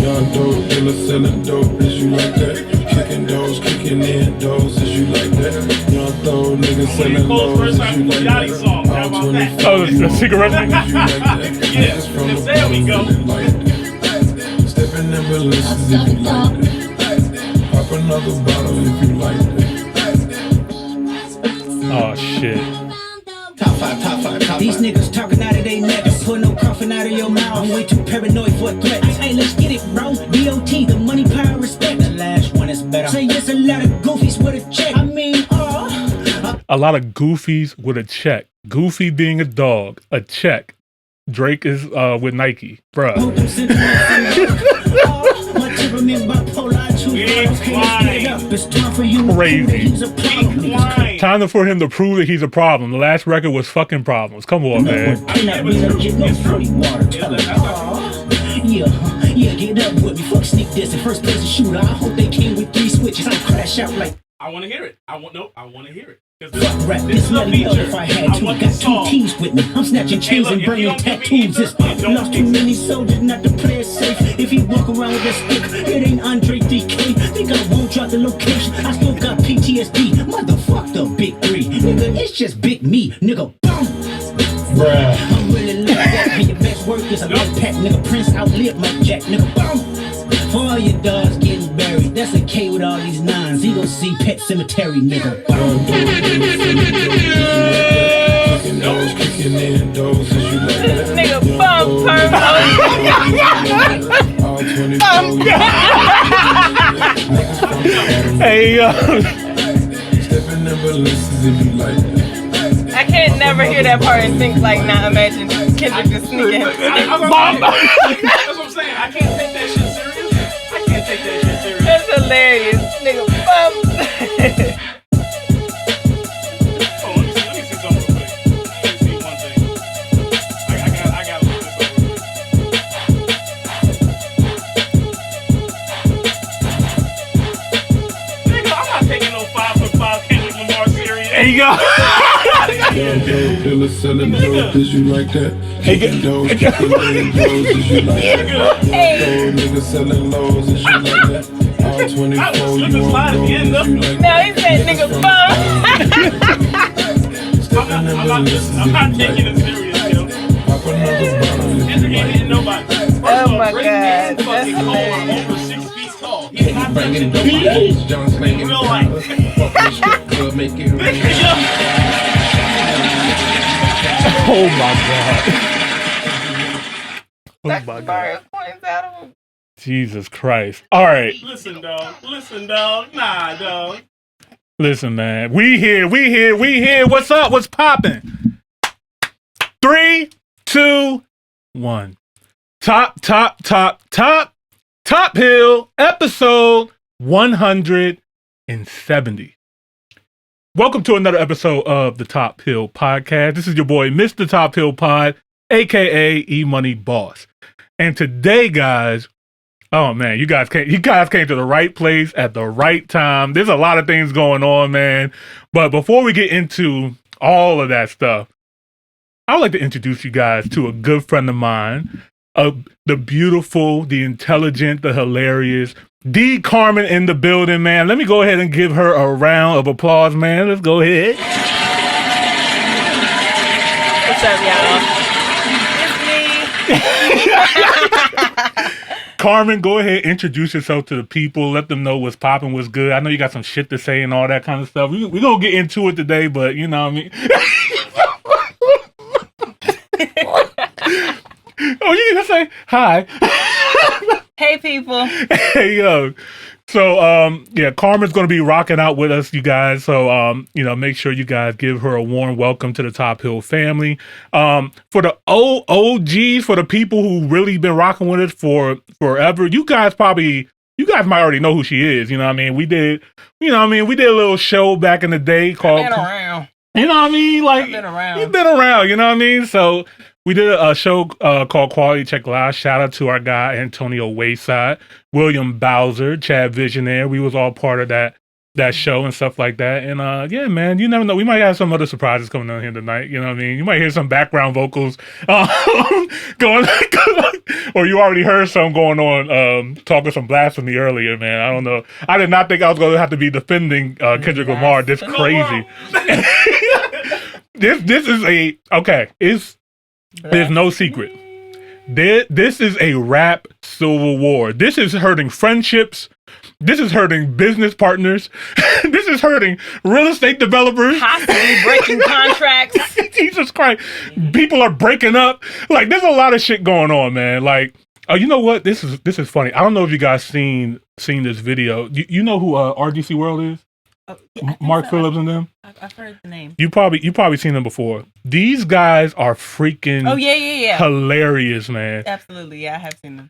Young dope, dealer selling dope, is you like that? Kicking doors, kicking in doors, is you like that? Young throw niggas selling lows, is you like that? All 24, Oh, the cigarette thing? is you like that? Yeah, there we go. Stepping in releases if you like that. Pop another bottle if you like that. Oh shit. Top five. These niggas talking out of their neck, put no coughing out of your mouth. I'm way too paranoid for a threat. Hey, let's get it, bro. DOT, the money, power, respect. The last one is better. Say yes, a lot of goofies with a check. I mean, A lot of goofies with a check. Goofy being a dog. A check. Drake is with Nike. Bruh. Crazy. Time for him to prove that he's a problem. The last record was fucking problems. Come on, man. Yeah, get up with me. Fuck sneak this in first place shooter. I hope they came with 3 switches. I crash out like. I want to hear it. I want to hear it. Rap This is a let me know feature. if I had I to. want Got this song. 2 teams with me. I'm snatching chains look, and if you burning don't give me tattoos. either, This don't lost too exist. many soldiers, not to play it safe. If he walk around with a stick, it ain't Andre 3K. Think I won't drop the location. I still got PTSD. Motherfuck the big 3. Nigga, it's just big me. Nigga, boom. I'm really like that. And your best work is a light pack. Nigga, Prince outlived Mike Jack. Nigga, boom. For all your dogs getting buried, that's a K with all these 9s. He gon' see Pet Cemetery, nigga. Kicking in doors, is you like that? Nigga, bum. perm. All 24. Hey, yo. Stepping in Balenciagas if you like that. I can't never hear that part and think like, nah, imagine Kendrick just sneaking. That's what I'm saying. I can't take that shit serious. I can't take that shit serious. That's hilarious, nigga. Oh, let me see something real quick. Let me see one thing. I got to look this over real quick. Nigga, I'm not taking no 5'5" Kendrick Lamar serious. There you go. Dealer selling dope, is you like that? Hey, Kicking doors, kicking laying doors, is you like that? Nigga selling lows, is you like that? All 24, I was you slipping want slide at the gold, end, is you like Now that? he said, nigga, bum. I'm not taking it serious, yo. Pop another bottle, if Kendrick you ain't like hitting nobody. First Oh off, my Drake God, is that's fucking hilarious. over 6 feet tall. He's not bringing touching nobody. dope, John slinging Real life. powder. Fuck the strip club, make it rain. Oh my god. Oh my god. Mario points out of him. Jesus Christ. All right. Listen, dog. Nah, dog. Listen, man. We here. What's up? What's popping? 3, 2, 1. Top Hill, episode 170. Welcome to another episode of the Top Hill Podcast. This is your boy, Mr. Top Hill Pod, aka Emoneyboss. And today, guys, oh man, you guys came to the right place at the right time. There's a lot of things going on, man. But before we get into all of that stuff, I would like to introduce you guys to a good friend of mine, the beautiful, the intelligent, the hilarious, the Carmen in the building, man. Let me go ahead and give her a round of applause, man. Let's go ahead. What's up, y'all? It's me. Carmen, go ahead, introduce yourself to the people. Let them know what's popping, what's good. I know you got some shit to say and all that kind of stuff. We're going to get into it today, but you know what I mean? Oh, you can just say hi. Hey, people. Hey, yo. So, yeah, Carmen's going to be rocking out with us, you guys. So, make sure you guys give her a warm welcome to the Top Hill family. For the OGs, for the people who really been rocking with us for forever, you guys might already know who she is. You know what I mean? We did a little show back in the day called, Been around. you know what I mean? Like, I've been around. you've been around, you know what I mean? So, we did a show called Quality Check Live. Shout out to our guy, Antonio Wayside, William Bowser, Chad Visionaire. We was all part of that show and stuff like that. And yeah, man, you never know. We might have some other surprises coming on here tonight. You know what I mean? You might hear some background vocals going, or you already heard some going on, talking some blasphemy earlier, man. I don't know. I did not think I was going to have to be defending Kendrick Lamar this crazy. This is there's no secret. This is a rap civil war. This is hurting friendships. This is hurting business partners. This is hurting real estate developers. Possibly breaking contracts. Jesus Christ. People are breaking up. Like, there's a lot of shit going on, man. Like, you know what? This is funny. I don't know if you guys seen this video. You know who RDC World is? Oh, yeah, Mark so. Phillips and them. I've heard the name. You probably seen them before. These guys are freaking hilarious, man. Absolutely, yeah, I have seen them.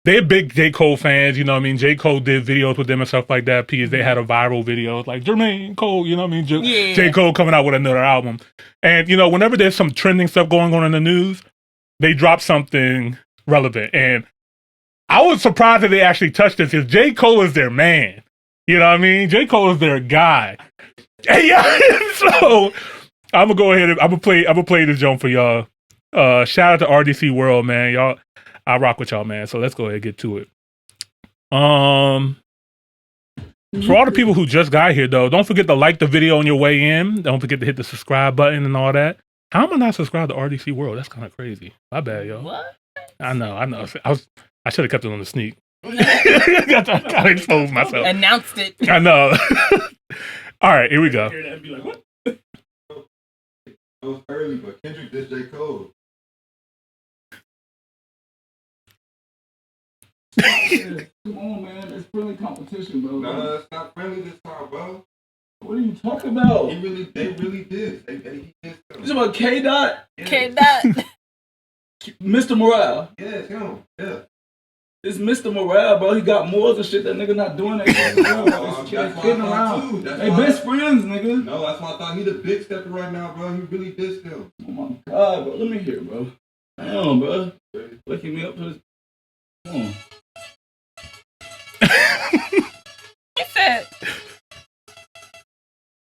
They're big J. Cole fans, you know what I mean? J. Cole did videos with them and stuff like that because they had a viral video like Jermaine Cole, you know what I mean? J. Cole coming out with another album. And, whenever there's some trending stuff going on in the news, they drop something relevant. And I was surprised that they actually touched this because J. Cole is their man. You know what I mean? J. Cole is their guy. And yeah, so I'm gonna go ahead and I'm gonna play this joint for y'all. Shout out to RDC World, man. Y'all, I rock with y'all, man. So let's go ahead and get to it. For all the people who just got here though, don't forget to like the video on your way in. Don't forget to hit the subscribe button and all that. How am I not subscribed to RDC World? That's kind of crazy. My bad, yo. What? I know. I should have kept it on the sneak. Gotta expose myself. Announced it. I know. All right, here we go. That was early, but Kendrick did J. Cole. Come on, man. It's friendly competition, bro. No, it's not friendly this time, bro. What are you talking about? They really did. He did. This about K Dot? K Dot. Mr. Morale. Yeah, it's him. Yeah. It's Mr. Morale, bro. He got morals and shit. That nigga not doing that shit. He's kidding around. They best friends, nigga. No, that's why I thought he the big stepper right now, bro. He really did still. Oh my god, bro. Let me hear, bro. Damn, bro. Waking me up to this. Come on. He said.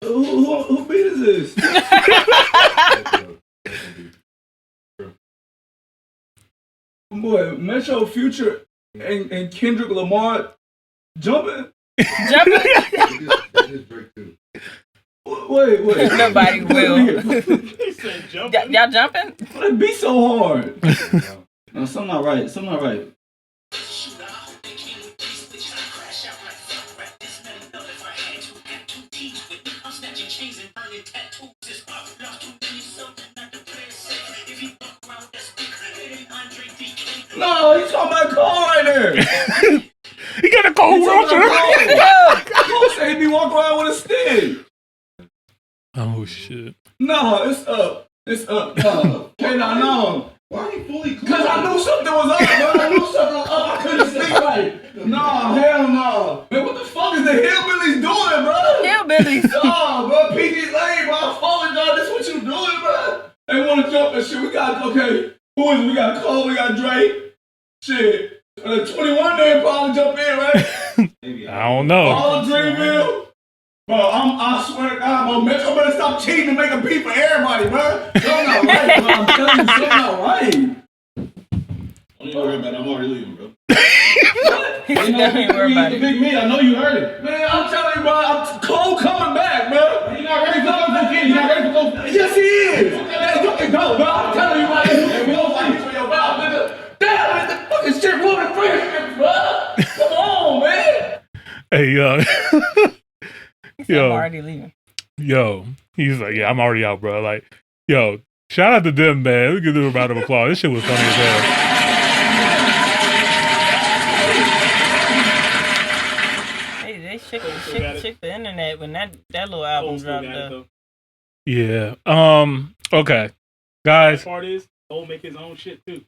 Who beat is this? Boy, Metro, Future, and Kendrick Lamar jumping. Wait. Nobody will. He said jumping. Y'all jumping? Why it be so hard? No, something not right. No, he's talking about Cole right there. He got a cold world. Cole said he be walking around with a stick. Oh shit. No, it's up. No. No. Why are you fully clear? Because I knew something was up, bro. I couldn't sleep right. No, hell no. Man, what the fuck is the Hillbillies doing, bro? Hillbillies. Oh, bro, PG Lane, bro. I followed y'all. This what you doing, bro? They want to jump and shit. We got, okay. Who is it? We got Cole, we got Drake. Shit. 21 there probably jump in, right? I don't know. All of Dreamville. Bro, I swear to God, bro, Metro better stop cheating and make a beat for everybody, bro. Something not right, bro. I'm telling you, something not right. Don't even worry about it. I'm already leaving, bro. He's definitely worried about it. Big me, I know you heard it. Man, I'm telling you, bro, Cole coming back, bro. You're not ready for Coach again. You're not ready for Coach. Yes, he is. Man, you can go, bro. I'm telling you, bro. You don't fight for your mouth, nigga. Damn, man, the fucking shit ruined friendships, bro. Come on, man. Hey, I'm already leaving. Yo, he's like, yeah, I'm already out, bro. Like, yo, shout out to them, man. We give them a round of applause. This shit was funny as hell. Hey, they shook the internet when that little album dropped up. Yeah. Okay, guys. The part is Cole make his own shit too.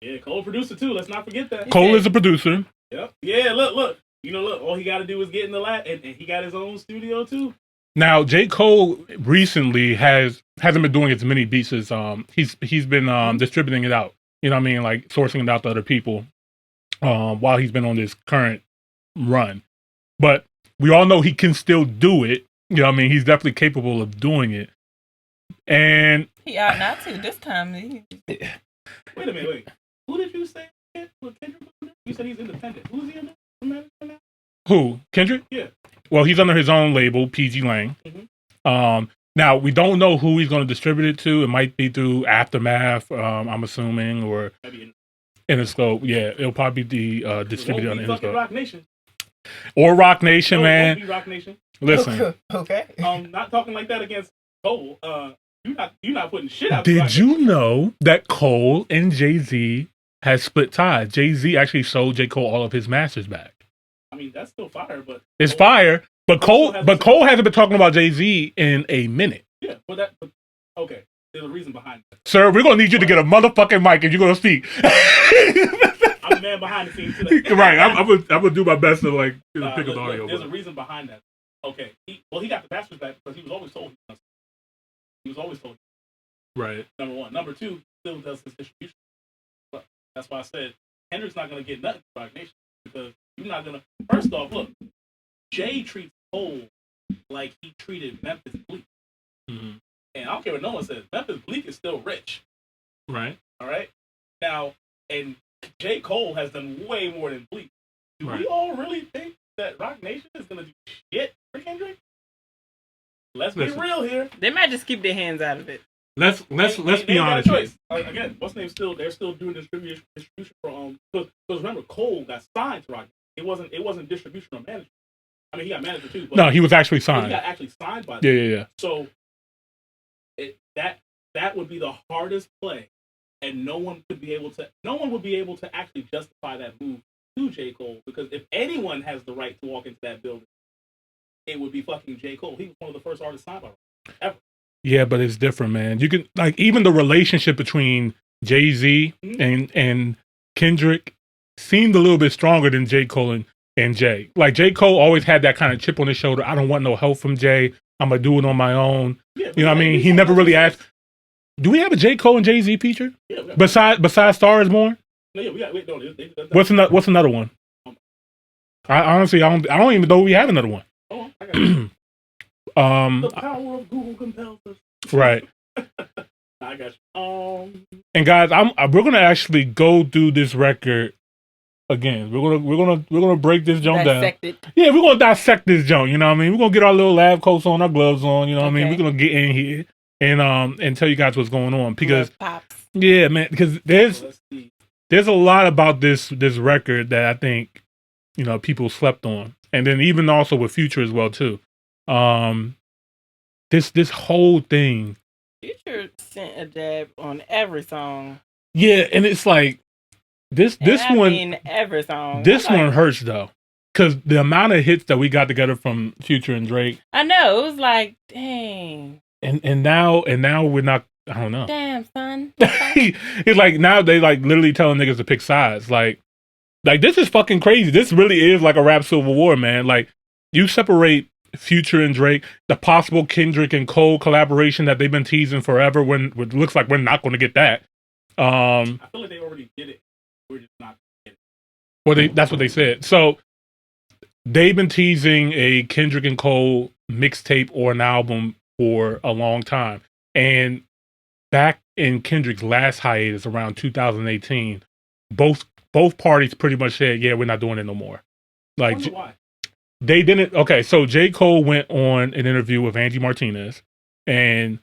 Yeah, Cole producer too. Let's not forget that. Cole is a producer. Yep. Yeah. Look. You know, look. All he got to do is get in the lab, and he got his own studio too. Now, J. Cole recently hasn't been doing as many beats as he's been distributing it out. You know what I mean? Like sourcing it out to other people while he's been on this current run. But we all know he can still do it. You know what I mean? He's definitely capable of doing it. And he ought not to this time. Wait a minute. Wait. Who did you say? Kendrick? You said he's independent. Who's he under? Who? Kendrick? Yeah. Well, he's under his own label, PG Lang. Mm-hmm. Now, we don't know who he's going to distribute it to. It might be through Aftermath, I'm assuming, or Interscope. Yeah, it'll probably be distributed on Interscope. Rock Nation. Or Rock Nation, man. Won't be Rock Nation. Listen. Okay. Not talking like that against Cole. You're not putting shit out. Did you know that Cole and Jay-Z has split ties? Jay-Z actually sold J. Cole all of his masters back. I mean, that's still fire, but it's fire. But Cole hasn't been talking about Jay-Z in a minute. Yeah, but okay. There's a reason behind that. Sir, we're gonna need you to get a motherfucking mic if you're gonna speak. I'm the man behind the scenes too. Right, I'm gonna do my best to like pick up the audio. There's a reason behind that. Okay, he got the masters back because he was always told. He was always told. Right. Number one. Number two, still does his distribution. But that's why I said Kendrick's not gonna get nothing from Rock Nation because you're not gonna. First off, look, Jay treats Cole like he treated Memphis Bleak. Mm-hmm. And I don't care what no one says. Memphis Bleak is still rich. Right. All right. Now, and J. Cole has done way more than Bleak. Do right. we all really think that Rock Nation is gonna do shit for Kendrick? Let's be real here. They might just keep their hands out of it. Let's be honest. Again, what's name they're still doing distribution for because remember Cole got signed to Rock. It wasn't distribution or management. I mean he got manager too. But no, he was actually signed. He got actually signed by them. Yeah. So that would be the hardest play and no one would be able to actually justify that move to J. Cole, because if anyone has the right to walk into that building, it would be fucking J. Cole. He was one of the first artists signed by ever. Yeah, but it's different, man. You can like even the relationship between Jay-Z and Kendrick seemed a little bit stronger than J. Cole and Jay. Like J. Cole always had that kind of chip on his shoulder. I don't want no help from Jay. I'm gonna do it on my own. Yeah, you know what I mean? He never really asked. Do we have a J. Cole and Jay-Z feature? Yeah, besides Star Is Born? No, yeah, we got. Wait, no, what's another one? I honestly, I don't even know we have another one. Oh, I got you. The power of Google compels us. Right. I got you. And guys, we're gonna actually go through this record again. We're gonna break this junk down. Yeah, we're gonna dissect this junk. You know what I mean? We're gonna get our little lab coats on, our gloves on. You know what I mean? We're gonna get in here and tell you guys what's going on because yeah, man, because there's a lot about this record that I think people slept on, and then even also with Future as well too. This whole thing. Future sent a dab on every song. Yeah, and it's like this one. Every song. This one hurts though, because the amount of hits that we got together from Future and Drake. I know, it was like, dang. And now we're not. I don't know. Damn, son. It's like now they like literally telling niggas to pick sides. Like this is fucking crazy. This really is like a rap civil war, man. Like you separate Future and Drake, the possible Kendrick and Cole collaboration that they've been teasing forever. When it looks like we're not going to get that. I feel like they already did it. We're just not getting it. Well, that's what they said. So they've been teasing a Kendrick and Cole mixtape or an album for a long time, and back in Kendrick's last hiatus around 2018, both parties pretty much said, "Yeah, we're not doing it no more." Like. Why? They didn't. Okay, so J. Cole went on an interview with Angie Martinez, and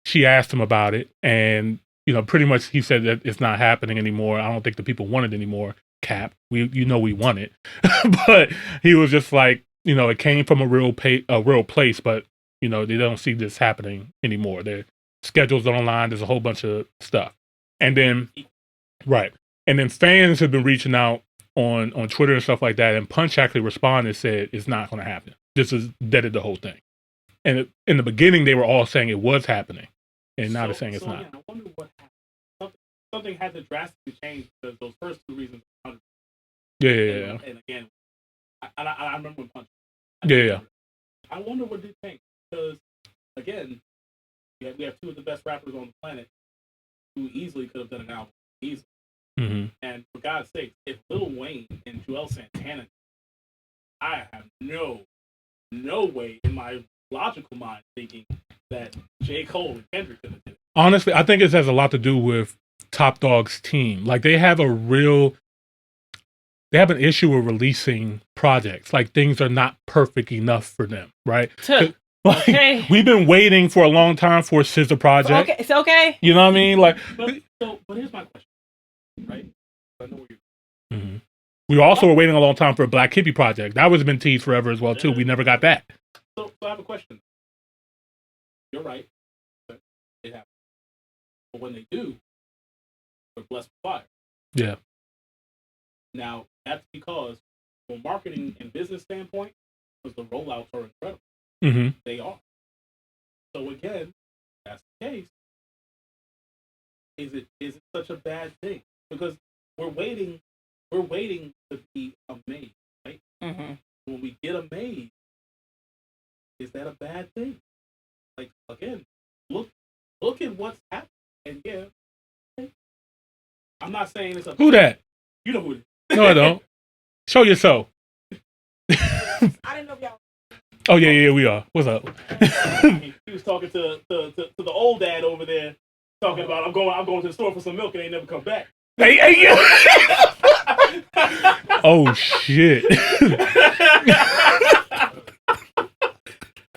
she asked him about it, and pretty much he said that it's not happening anymore. I don't think the people want it anymore. Cap, we want it, but he was just like, it came from a real place, but they don't see this happening anymore. Their schedules are online. There's a whole bunch of stuff, and then fans have been reaching out on Twitter and stuff like that, and Punch actually responded and said it's not going to happen. This is deaded the whole thing. And in the beginning, they were all saying it was happening, and now they're saying it's not. Again, I wonder what happened. Something had to drastically change because those first two reasons. Yeah. And again, I remember when Punch. I wonder what did change because again, we have two of the best rappers on the planet who easily could have done an album easily. Mm-hmm. And for God's sake, if Lil Wayne and Joel Santana, I have no way in my logical mind thinking that J. Cole and Kendrick could have did it. Honestly, I think it has a lot to do with Top Dog's team. Like they have an issue with releasing projects. Like things are not perfect enough for them, right? Okay. We've been waiting for a long time for a SZA project. Okay, it's okay. You know what I mean? Like, but here's my question. Right? I know where you're. Mm-hmm. We also were waiting a long time for a Black Hippie project. That was been teased forever as well too. We never got that. So I have a question. You're right. It happens. But when they do, they're blessed with fire. Yeah. Now that's because, from a marketing and business standpoint, because the rollouts are incredible. Mm-hmm. They are. So again, that's the case. Is it such a bad thing? Because we're waiting to be amazed, right? Mm-hmm. When we get amazed, is that a bad thing? Like again, look at what's happening. And yeah, I'm not saying it's a who that? You know who it is. No, I don't. Show yourself. I didn't know y'all. Oh yeah, we are. What's up? He was talking to the old dad over there, talking about I'm going to the store for some milk and they never come back. Hey, yo. Oh shit.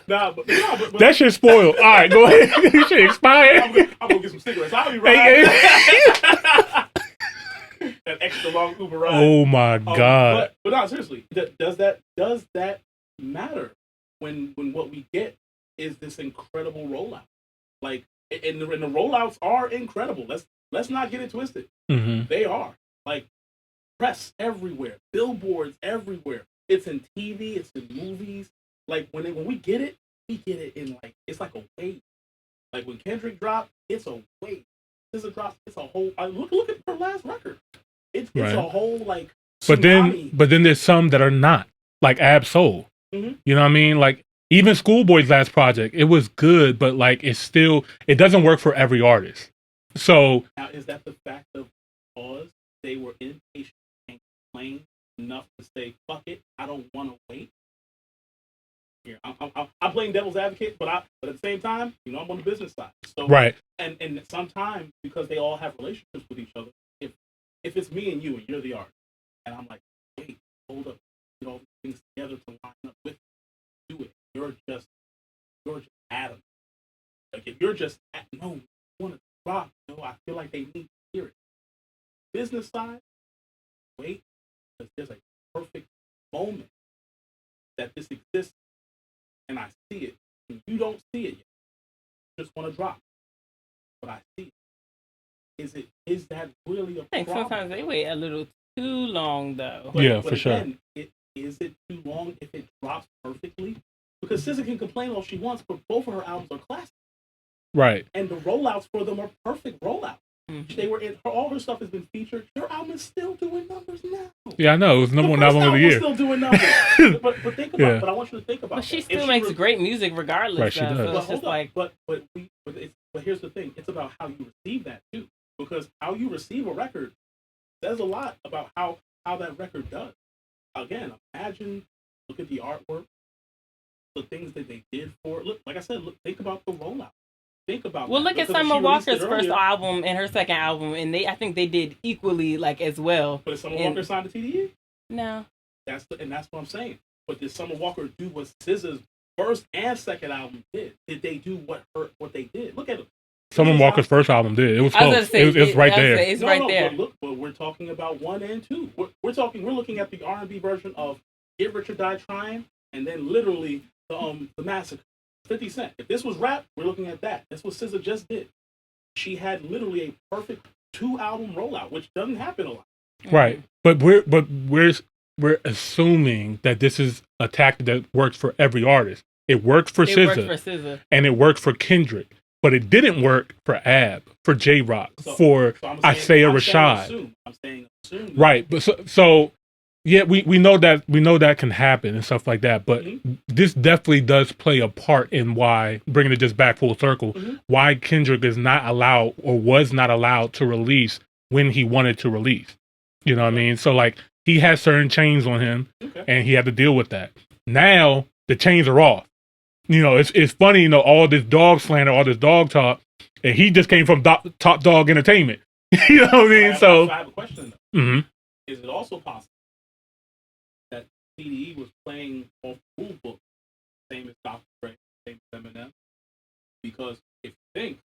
But that shit spoiled. All right, go ahead. This shit expired. I'm gonna get some cigarettes. I'll be right. That extra long Uber ride. Oh my god. But no, seriously, does that matter when what we get is this incredible rollout? Like, and the rollouts are incredible. Let's Let's not get it twisted. Mm-hmm. They are. Like, press everywhere. Billboards everywhere. It's in TV. It's in movies. Like, when we get it in, like, it's like a wave. Like, when Kendrick dropped, it's a wave. SZA drops, it's a whole... look at her last record. It's a whole, like, tsunami. But then there's some that are not. Like Ab Soul. Mm-hmm. You know what I mean? Like, even Schoolboy's last project, it was good, but, like, it doesn't work for every artist. So... Now, is that the fact of because they were impatient and complained enough to say, fuck it, I don't want to wait? Here, I'm playing devil's advocate, but at the same time, you know, I'm on the business side. So, right. And sometimes, because they all have relationships with each other, if it's me and you and you're the artist, and I'm like, wait, hold up, get all these things together to line up with you, do it. You're just Adam. Like, if you're just no, you want to rock, you know, I feel like they need to hear it. Business side, wait, because there's a perfect moment that this exists, and I see it, and you don't see it yet. You just want to drop, but I see it. Is that really a problem? I think sometimes they wait a little too long, though. But for sure. Is it too long if it drops perfectly? Because SZA can complain all she wants, but both of her albums are classic. Right. And the rollouts for them are perfect rollouts. Mm-hmm. They were all her stuff has been featured. Her album is still doing numbers now. Yeah, I know. It was number one album of the year. Still doing numbers. but think about it. But I want you to think about it. But she still makes great music regardless. Right, she does. So it's just like... But here's the thing. It's about how you receive that, too. Because how you receive a record says a lot about how that record does. Again, look at the artwork, the things that they did for it. Look, like I said, think about the rollout. Think about look at Summer Walker's first album and her second album, and I think they did equally, like, as well. But is Summer Walker signed to TDE? No. That's what I'm saying. But did Summer Walker do what SZA's first and second album did? Did they do what they did? Look at it. Summer Walker's first album did. It was close. It was right there. It's right there. But we're talking about 1 and 2. We're looking at the R&B version of Get Rich or Die Trying, and then literally the Massacre. 50 Cent. If this was rap, we're looking at that. That's what SZA just did. She had literally a perfect 2-album rollout, which doesn't happen a lot. Right. But we're assuming that this is a tactic that works for every artist. It worked for SZA. And it worked for Kendrick. But it didn't work for Ab, for J-Rock, for Isaiah Rashad. I'm saying assume. Right. But so yeah, we know that can happen and stuff like that, but this definitely does play a part in why, bringing it just back full circle, why Kendrick is not allowed or was not allowed to release when he wanted to release. You know what I mean? So, like, he has certain chains on him, and he had to deal with that. Now, the chains are off. You know, it's funny, you know, all this dog slander, all this dog talk, and he just came from Top Dog Entertainment. You know what I mean? So I have a question, though. Mm-hmm. Is it also possible that CDE was playing off rule book, same as Dr. Dre, same as Eminem? Because if you think,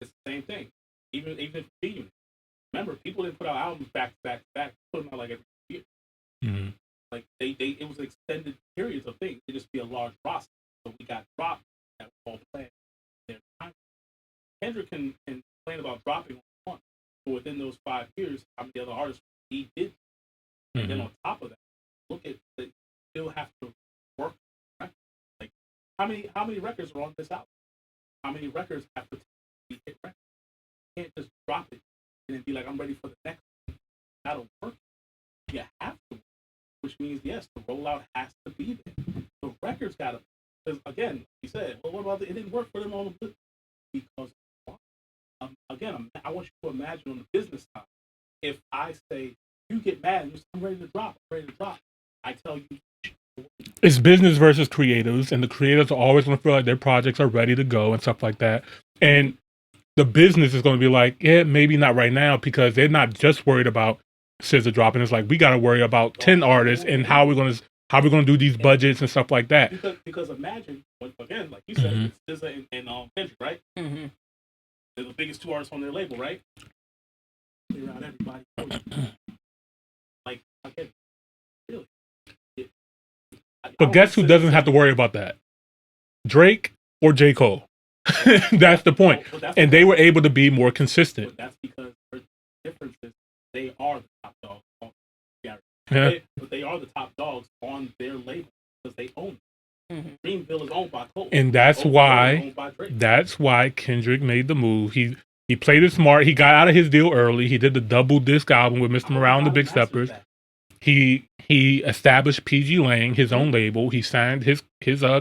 it's the same thing. Even if you remember, people didn't put out albums back to back to back, put them out like every year. Mm-hmm. Like it was extended periods of things. It just be a large roster. So we got dropped that was all planned. Kendrick can complain about dropping on one, but within those 5 years, how many other artists he did? And then on top of that, look at the still have to work. Right? Like how many records are on this album? How many records have to be hit records? You can't just drop it and then be like, I'm ready for the next one. That'll work. You have to, which means yes, the rollout has to be there. The records gotta. Because again, he said, well, what about it didn't work for them on the because again, I want you to imagine on the business side. If I say you get mad and you say, I'm ready to drop, I tell you it's business versus creatives, and the creatives are always going to feel like their projects are ready to go and stuff like that. And the business is going to be like, yeah, maybe not right now, because they're not just worried about SZA dropping. It's like we got to worry about 10 artists and how we're going to do these budgets and stuff like that. Because imagine, again, like you said, it's SZA and Kendrick, right? Mm-hmm. They're the biggest 2 artists on their label, right? They're around everybody. Like, okay, really. But guess who doesn't have to worry about that? Drake or J. Cole? That's the point. And they were able to be more consistent. But that's because the difference is they are the top dogs. Yeah. But they are the top dogs on their label because they own it. Mm-hmm. Dreamville is owned by Cole. And that's why Kendrick made the move. He played it smart. He got out of his deal early. He did the double disc album with Mr. Morale and the Big Steppers. He established PG Lang, his own label. He signed his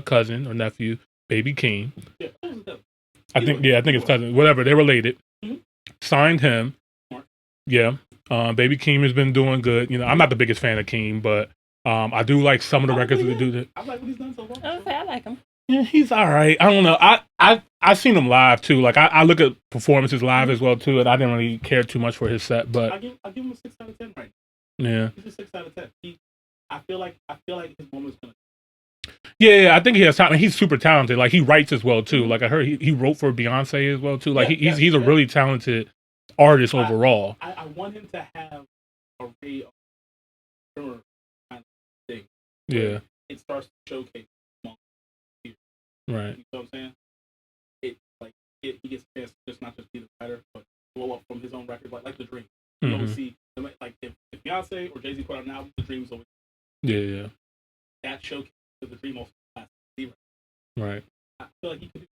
cousin or nephew, Baby Keem. I think his cousin, whatever, they're related. Mm-hmm. Signed him. Yeah. Baby Keem has been doing good. You know, I'm not the biggest fan of Keem, but I do like some of the records that they do. I like what he's done so far. I like him. Yeah, he's all right. I don't know. I seen him live too. Like I look at performances live as well too, and I didn't really care too much for his set. But I give him a 6 out of 10 right now. Yeah, he's a 6 out of 10. I feel like his moment's gonna. Yeah, I think he has time. He's super talented. Like he writes as well too. Like I heard he wrote for Beyonce as well too. Like he's a really talented artist overall. I want him to have a ray of kind of thing. Yeah, it starts to showcase. Right. You know what I'm saying? He gets a chance to just not just be the writer, but blow up from his own record, like The Dream. You always see, like if Beyonce or Jay-Z put out an album, The Dream's always. Yeah. That showcase of The Dream also has to be right. I feel like he could.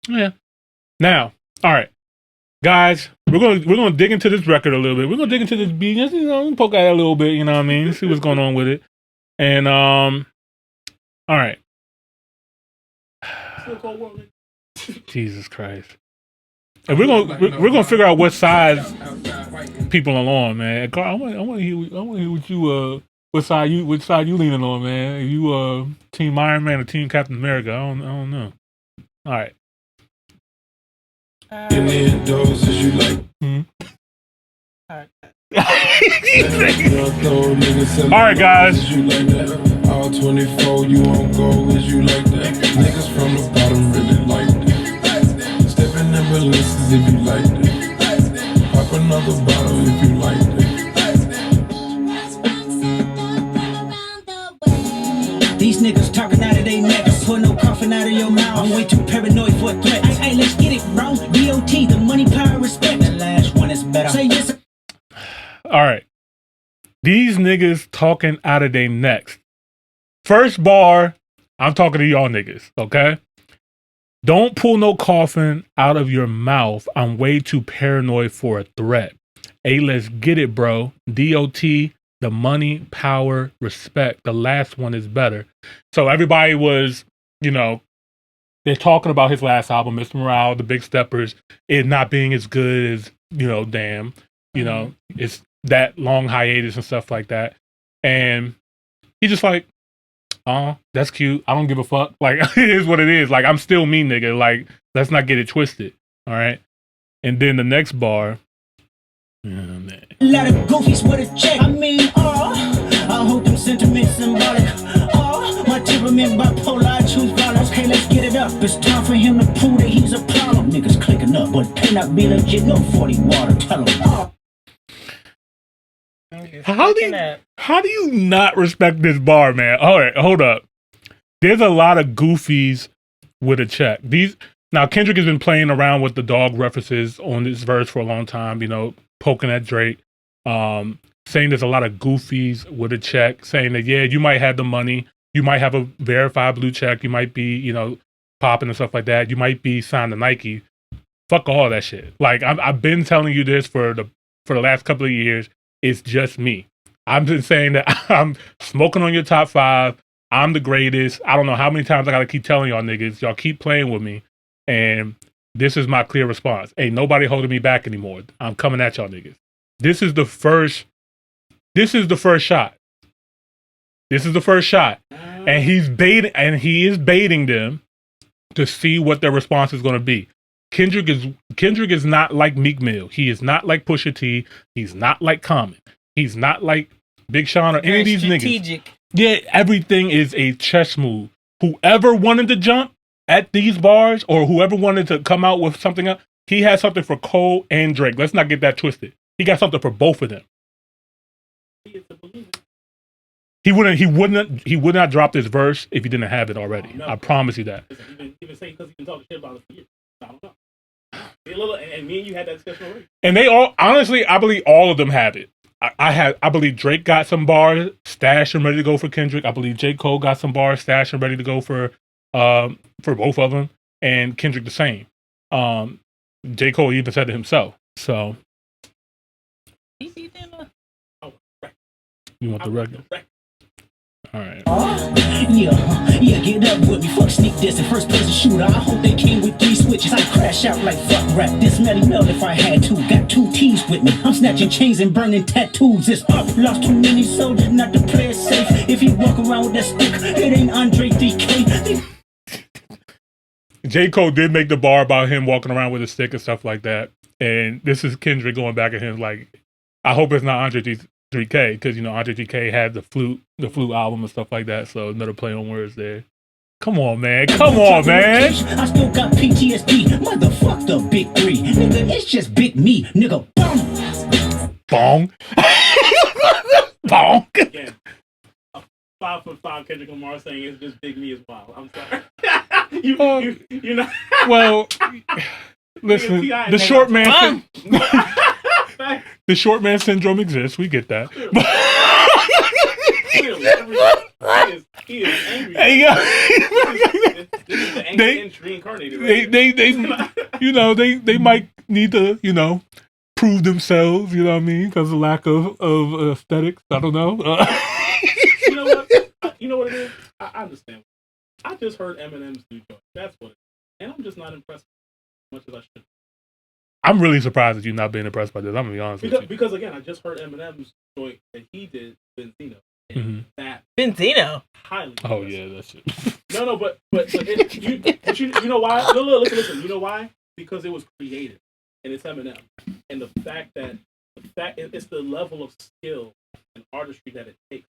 Yeah. Now, all right, guys, we're gonna dig into this record a little bit. We're gonna dig into this beat, just, you know, poke at it a little bit. You know what I mean? See what's going on with it. And all right. Jesus Christ! And we're gonna figure out what side people are on, man. Carl, I want to hear what side you leaning on, man. Are you Team Iron Man or Team Captain America? I don't know. All right. All right, guys. All 24, you won't go as you like that. Niggas from the bottom really like that. Stepping in balances if you like that. Pop another bottle if you like that. These niggas talking out of their necks, put no coughing out of your mouth. I'm way too paranoid for a threat. Hey, let's get it, bro. DOT, the money, power, respect. The last one is better. Say yes. All right. These niggas talking out of their necks. First bar, I'm talking to y'all niggas, okay? Don't pull no coffin out of your mouth. I'm way too paranoid for a threat. Hey, let's get it, bro. DOT, the money, power, respect. The last one is better. So everybody was, you know, they're talking about his last album, Mr. Morale, the Big Steppers, it not being as good as, you know, damn. You know, it's that long hiatus and stuff like that. And he's just like, oh, that's cute. I don't give a fuck. Like, it is what it is. Like, I'm still me, nigga. Like, let's not get it twisted. All right. And then the next bar. Oh, man. A lot of goofies with a check. I mean, I hope them sentiments symbolic. My temperament bipolar. I choose violence. Okay, let's get it up. It's time for him to prove that he's a problem. Niggas clicking up, but cannot be legit. No 40 water. Tell him. How do you not respect this bar, man? All right, hold up. There's a lot of goofies with a check. Now Kendrick has been playing around with the dog references on this verse for a long time, you know, poking at Drake, saying there's a lot of goofies with a check, saying that, yeah, you might have the money, you might have a verified blue check, you might be, you know, popping and stuff like that, you might be signed to Nike. Fuck all that shit. Like, I've been telling you this for the last couple of years. It's just me. I'm just saying that I'm smoking on your top 5. I'm the greatest. I don't know how many times I gotta keep telling y'all niggas. Y'all keep playing with me. And this is my clear response. Ain't nobody holding me back anymore. I'm coming at y'all niggas. This is the first shot. This is the first shot. And he is baiting them to see what their response is gonna be. Kendrick is not like Meek Mill. He is not like Pusha T. He's not like Carmen. He's not like Big Sean or any of these niggas. Yeah, everything is a chess move. Whoever wanted to jump at these bars or whoever wanted to come out with something else, he has something for Cole and Drake. Let's not get that twisted. He got something for both of them. He would not drop this verse if he didn't have it already. I promise you that. Listen, he been saying because he's been talking shit about us for years. I don't know. And me and you had that discussion already. And they all, honestly, I believe all of them have it. I believe Drake got some bars stashed and ready to go for Kendrick. I believe J. Cole got some bars stashed and ready to go for both of them, and Kendrick the same. J. Cole even said it himself. So, you want the record? All right. Yeah, get up with me. Fuck sneak this and first person shooter. I hope they came with 3 switches. I'd crash out like fuck rap. This Melly Mel if I had to. Got 2 T's with me. I'm snatching chains and burning tattoos. It's up. Lost too many soldiers not to play it safe. If you walk around with that stick, it ain't Andre 3K. J. Cole did make the bar about him walking around with a stick and stuff like that. And this is Kendrick going back at him like, I hope it's not Andre 3K, because Andre 3K had the flute album and stuff like that, so another play on words there. Come on, man. I still got PTSD. Motherfuck the big 3. Nigga, it's just big me. Nigga, bong. Bong. Again, 5'5" Kendrick Lamar saying it's just big me is wild. I'm sorry. You're not. Well, listen, the short man. The short man syndrome exists. We get that. He is angry. This is the angry inch reincarnated. Right? They might need to, prove themselves. You know what I mean? Because of lack of aesthetics. I don't know. You know what? You know what it is? I understand. I just heard Eminem's new joint. That's what it is. And I'm just not impressed as much as I should. I'm really surprised that you're not being impressed by this. I'm going to be honest with you. Because, again, I just heard Eminem's joint that he did, Benzino. And that Benzino? Highly impressive. Oh, yeah, that's it. No, but you know why? No, listen. You know why? Because it was creative. And it's Eminem. And the fact it's the level of skill and artistry that it takes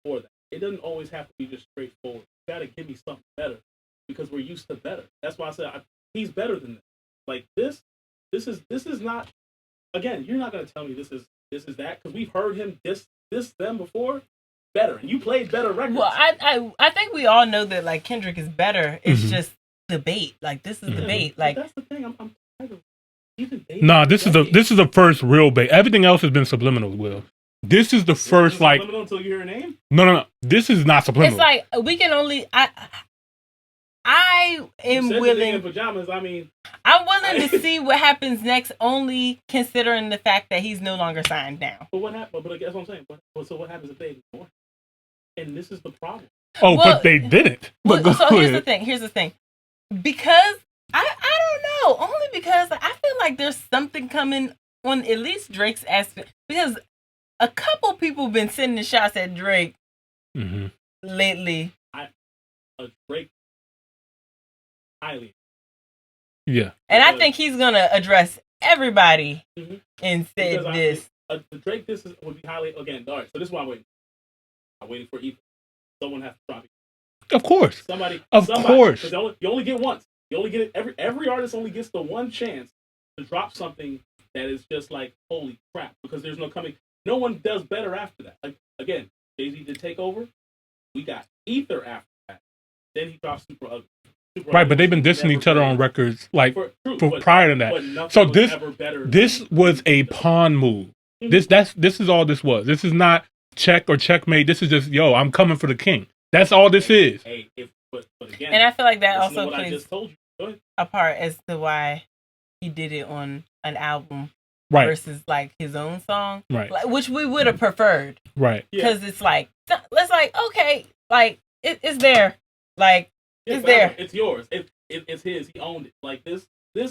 for that. It doesn't always have to be just straightforward. You got to give me something better because we're used to better. That's why I said he's better than this. Like this is not. Again, you're not going to tell me this is that because we've heard him diss them before. Better, and you played better records. Well, I think we all know that like Kendrick is better. It's just debate. Like this is debate. Like that's the thing. I'm tired of even debating. Nah, this is the first real bait. Everything else has been subliminal. Will. This is the first like subliminal until you hear a name? No. This is not subliminal. It's like we can only I am willing in pajamas, I'm willing to see what happens next, only considering the fact that he's no longer signed now. But what happened? But that's what I'm saying. So what happens if they ignore? And this is the problem. Oh, well, but they didn't. So here's the thing. Because I don't know. Only because I feel like there's something coming on at least Drake's aspect. Because a couple people been sending shots at Drake lately. Drake highly. Yeah. And I think he's gonna address everybody and say this. Drake would be highly again. All right, so this is why I'm waiting. I'm waiting for Ether. Someone has to drop it. Of course. Somebody. Course. You only get once. You only get it. Every artist only gets the one chance to drop something that is just like holy crap because there's no coming. No one does better after that. Like again, Jay-Z did Take Over. We got Ether after that. Then he dropped Super Ugly. Right, but they've been dissing each other on records like prior to that. So this was a pawn move. This is all this was. This is not check or checkmate. This is just I'm coming for the king. That's all this is. But again, and I feel like that also plays a part as to why he did it on an album versus like his own song, which we would have preferred, because it's like okay, like it's there, like. It's there. It's yours. It's his. He owned it. Like this,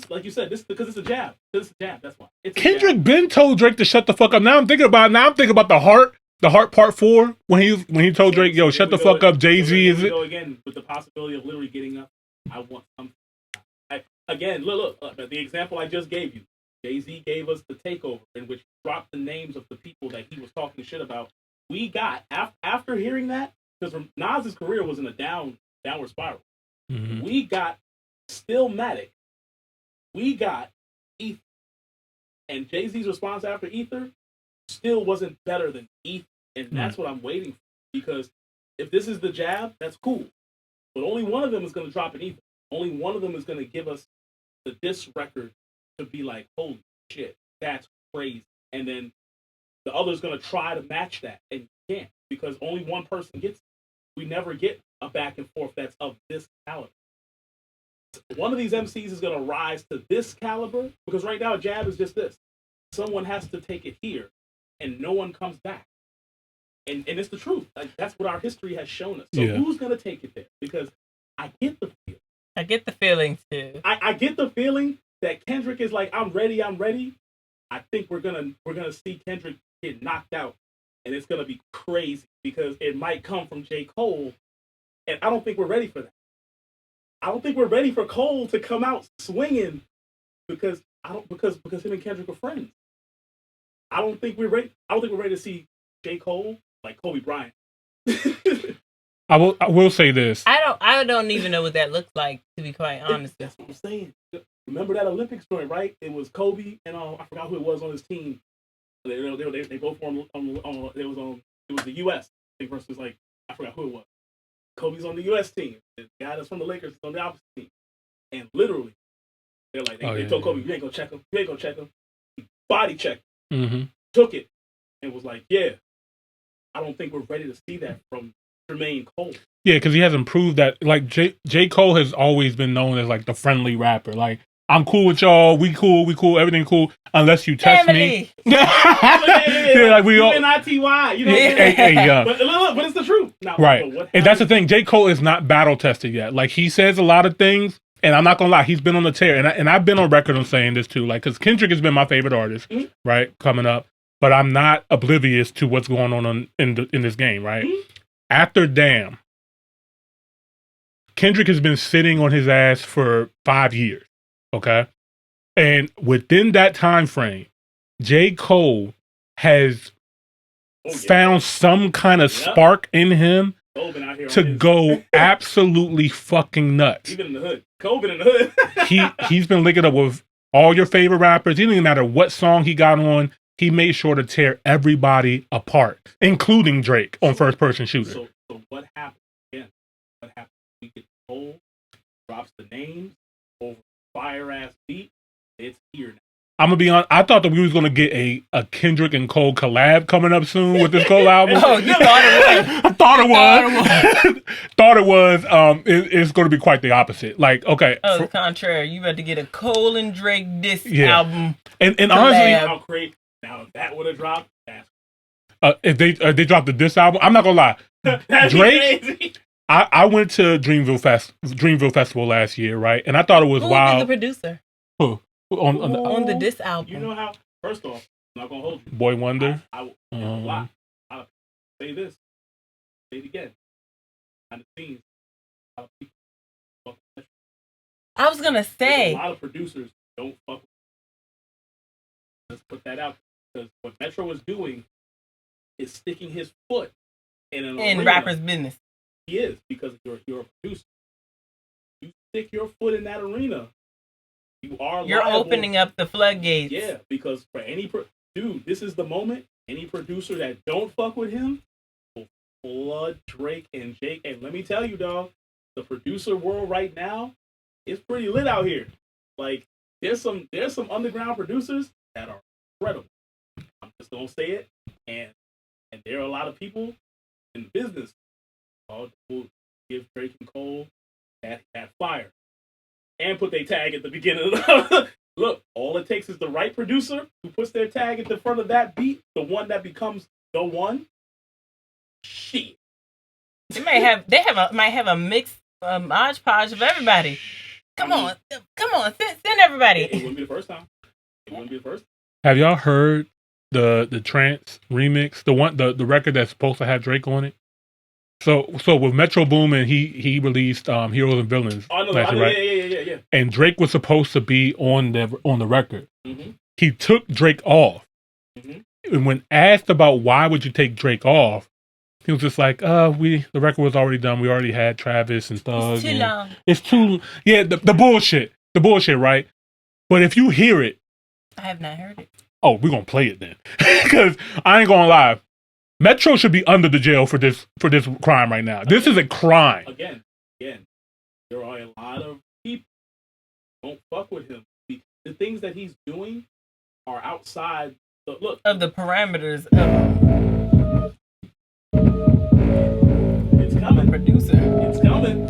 like you said, this because it's a jab. This is a jab. That's why. Kendrick been told Drake to shut the fuck up. Now I'm thinking about the heart part 4 when he told Drake, yo, shut the fuck up. Jay-Z is it? Go again with the possibility of literally getting up. I want something. Again, look. The example I just gave you. Jay-Z gave us the Takeover in which he dropped the names of the people that he was talking shit about. We got after hearing that because Nas's career was in a downward spiral. We got Stillmatic. We got Ether. And Jay-Z's response after Ether still wasn't better than Ether. And that's what I'm waiting for. Because if this is the jab, that's cool. But only one of them is going to drop an ether. Only one of them is going to give us the diss record to be like, holy shit, that's crazy. And then the other's going to try to match that. And you can't. Because only one person gets it. We never get a back and forth that's of this caliber. One of these MCs is going to rise to this caliber. Because right now, a jab is just this. Someone has to take it here. And no one comes back. And it's the truth. Like, that's what our history has shown us. So who's going to take it there? Because I get the feeling. I get the feeling, too. I get the feeling that Kendrick is like, I'm ready. I think we're gonna see Kendrick get knocked out. And it's going to be crazy. Because it might come from J. Cole. And I don't think we're ready for that. I don't think we're ready for Cole to come out swinging. Because him and Kendrick are friends. I don't think we're ready to see J. Cole like Kobe Bryant. I will say this. I don't even know what that looks like, to be quite honest. That's what I'm saying. Remember that Olympics story, right? It was Kobe and I forgot who it was on his team. They both were on it was the US thing versus like I forgot who it was. Kobe's on the US team. The guy that's from the Lakers is on the opposite team. And literally, they're like they told Kobe, you ain't gonna check him. You ain't gonna check him. He body checked. Mm-hmm. Took it and was like, yeah. I don't think we're ready to see that from Jermaine Cole. Yeah, because he hasn't proved that. Like J. Cole has always been known as like the friendly rapper. Like, I'm cool with y'all. We cool. Everything cool. Unless you test me. Yeah, like we all. ITY, you know. Yeah. But it's the truth. Now, right. And that's the thing. J. Cole is not battle tested yet. Like, he says a lot of things, and I'm not gonna lie, he's been on the tear. And I've been on record on saying this too. Like, because Kendrick has been my favorite artist, right, coming up. But I'm not oblivious to what's going on in this game, right? Mm-hmm. After Damn, Kendrick has been sitting on his ass for 5 years, okay? And within that time frame, J. Cole has found some kind of spark in him to go absolutely fucking nuts. Even in the hood. Cole been in the hood. He's been linking up with all your favorite rappers. It didn't even matter what song he got on. He made sure to tear everybody apart, including Drake on first person shooter. So what happened? Again, what happened? We get Cole, drops the names over fire ass beat. It's here now. I'm gonna be honest. I thought that we was gonna get a Kendrick and Cole collab coming up soon with this Cole album. Oh, you thought it was? I thought it was. Thought it was. It's gonna be quite the opposite. Like, okay. Oh, the contrary. You about to get a Cole and Drake diss album. And honestly, how great. Now, if that would have dropped, if they dropped the diss album, I'm not gonna lie. Drake, I went to Dreamville Festival last year, right? And I thought it was wild. Who was the producer? Who? On the diss album. You know how? First off, I'm not gonna hold you. Boy Wonder. I'll say this. Say it again. Behind the scenes, a lot of people fuck. I was gonna say a lot of producers don't fuck. Let's put that out because what Metro was doing is sticking his foot in rappers' business. He is because you're a producer. You stick your foot in that arena, you're liable. Opening up the floodgates. Yeah, because for any dude, this is the moment. Any producer that don't fuck with him will flood Drake and Jake. And let me tell you, dog, the producer world right now is pretty lit out here. Like there's some underground producers that are incredible. I'm just gonna say it, and there are a lot of people in the business who will give Drake and Cole that fire and put their tag at the beginning. Look, all it takes is the right producer who puts their tag at the front of that beat, the one that becomes the one. Shit, they might have a mixed hodgepodge of everybody. Come on, send everybody. It wouldn't be the first time. Have y'all heard the trance remix? The record that's supposed to have Drake on it. So with Metro Boomin, he released Heroes and Villains. Oh no, right? Yeah. And Drake was supposed to be on the record. Mm-hmm. He took Drake off. Mm-hmm. And when asked about why would you take Drake off, he was just like, the record was already done. We already had Travis and Thug. It's too long. It's too the bullshit. The bullshit, right? But if you hear it, I have not heard it. Oh, we're gonna play it then. Because I ain't gonna lie. Metro should be under the jail for this crime right now. This is a crime. Again, there are a lot of people who don't fuck with him. The things that he's doing are outside of the parameters of it's coming. Producer. It's coming.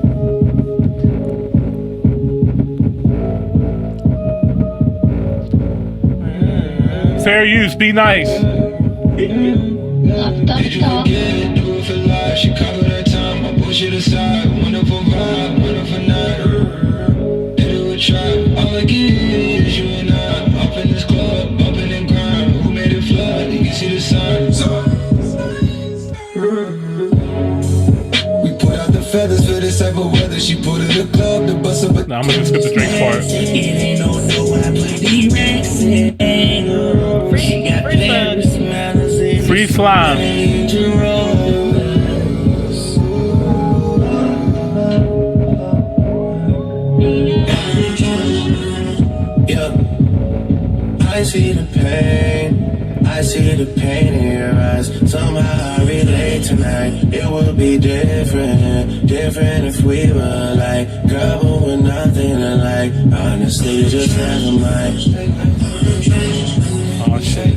Fair use. Be nice. She covered her time, I push it aside. Wonderful vibe, wonderful night. Hit it with try. All I get is you and I. Up in this club, up in the grind. Who made it flood? You can see the signs. We put out the feathers for this type of weather. She put it in the club to bust up a. Now I'm gonna skip the Drake's part. It ain't no when I put these racks in. She got flavors, smiles, and Free slime. I see the pain, I see the pain in your eyes. Somehow I relate tonight. It would be different if we were like, girl, but we're nothing alike. Honestly, just never mind. Oh shit.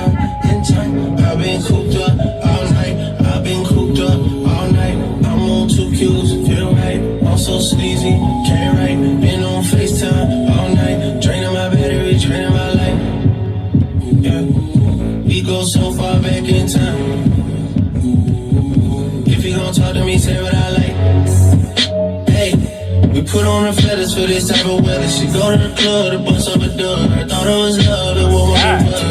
I've been cooped up all night. I've been cooped up all night. I'm on 2 Qs, feel right. I'm so sleazy, can't write. Been on FaceTime all night. Draining my battery, draining my life. Yeah. We go so far back in time. If you gon' talk to me, say what I like. Hey, we put on the feathers for this type of weather. She go to the club to bust up a door. I thought it was love, it was my brother.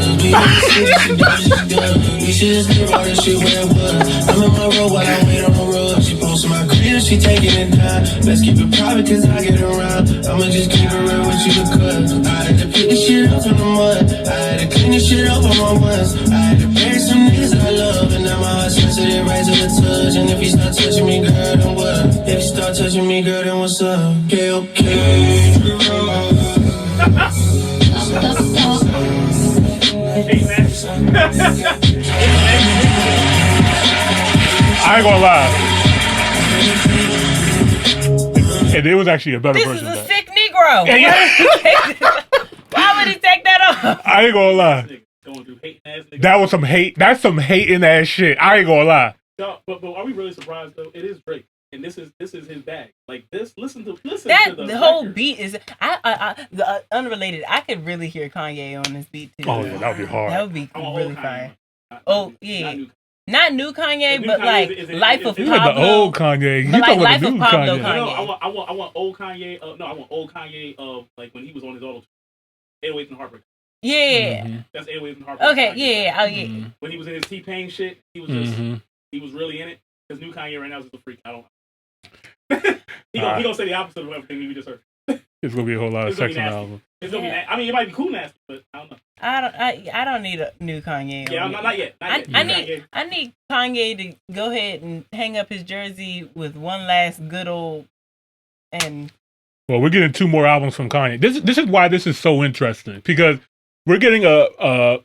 We should just leave all this shit where it was. I'm in my road while I wait on the road. She posting my career, she taking it down. Let's keep it private cause I get around. I'ma just keep it real with you because I had to pick this shit up from the mud. I had to clean this shit up on my ones. I had to bury some niggas I love. And now my heart sensitive right to the touch. And if you start touching me, girl, then what? If you start touching me, girl, then what's up? Okay. I ain't gonna lie. And it was actually a better This version is of a that. sick Negro. Why would he take that off? I ain't gonna lie. That was some hate. That's some hating ass shit. I ain't gonna lie. No, but are we really surprised though? It is Drake, and this is his bag. Like this. Listen to That the whole record. beat is unrelated. I could really hear Kanye on this beat too. Oh yeah, that would be hard. That would be I want really old Kanye. fire. Not Oh new- yeah, not new- not new Kanye, The new but Kanye like is Life of You got Pablo. the old Kanye. You But like talking Life about of the new Pablo Kanye. Kanye. No, I want old Kanye. No, I want old Kanye of like when he was on his auto. 808s and Heartbreak. Yeah. Mm-hmm. That's 808s and Heartbreak. Okay. Kanye. Yeah. Oh yeah. When he was in his T-Pain shit, he was just Mm-hmm. he was really in it. Because new Kanye right now is just a freak. I don't. he gonna say the opposite of everything we just heard. It's gonna be a whole lot of It's gonna be sex on the nasty. album. It's gonna Yeah. be. I mean, it might be cool nasty, but I don't know. I don't need a new Kanye. Yeah, on not me. yet. Not I yet. need Kanye to go ahead and hang up his jersey with one last good old and Well, we're getting 2 more albums from Kanye. This is why this is so interesting because we're getting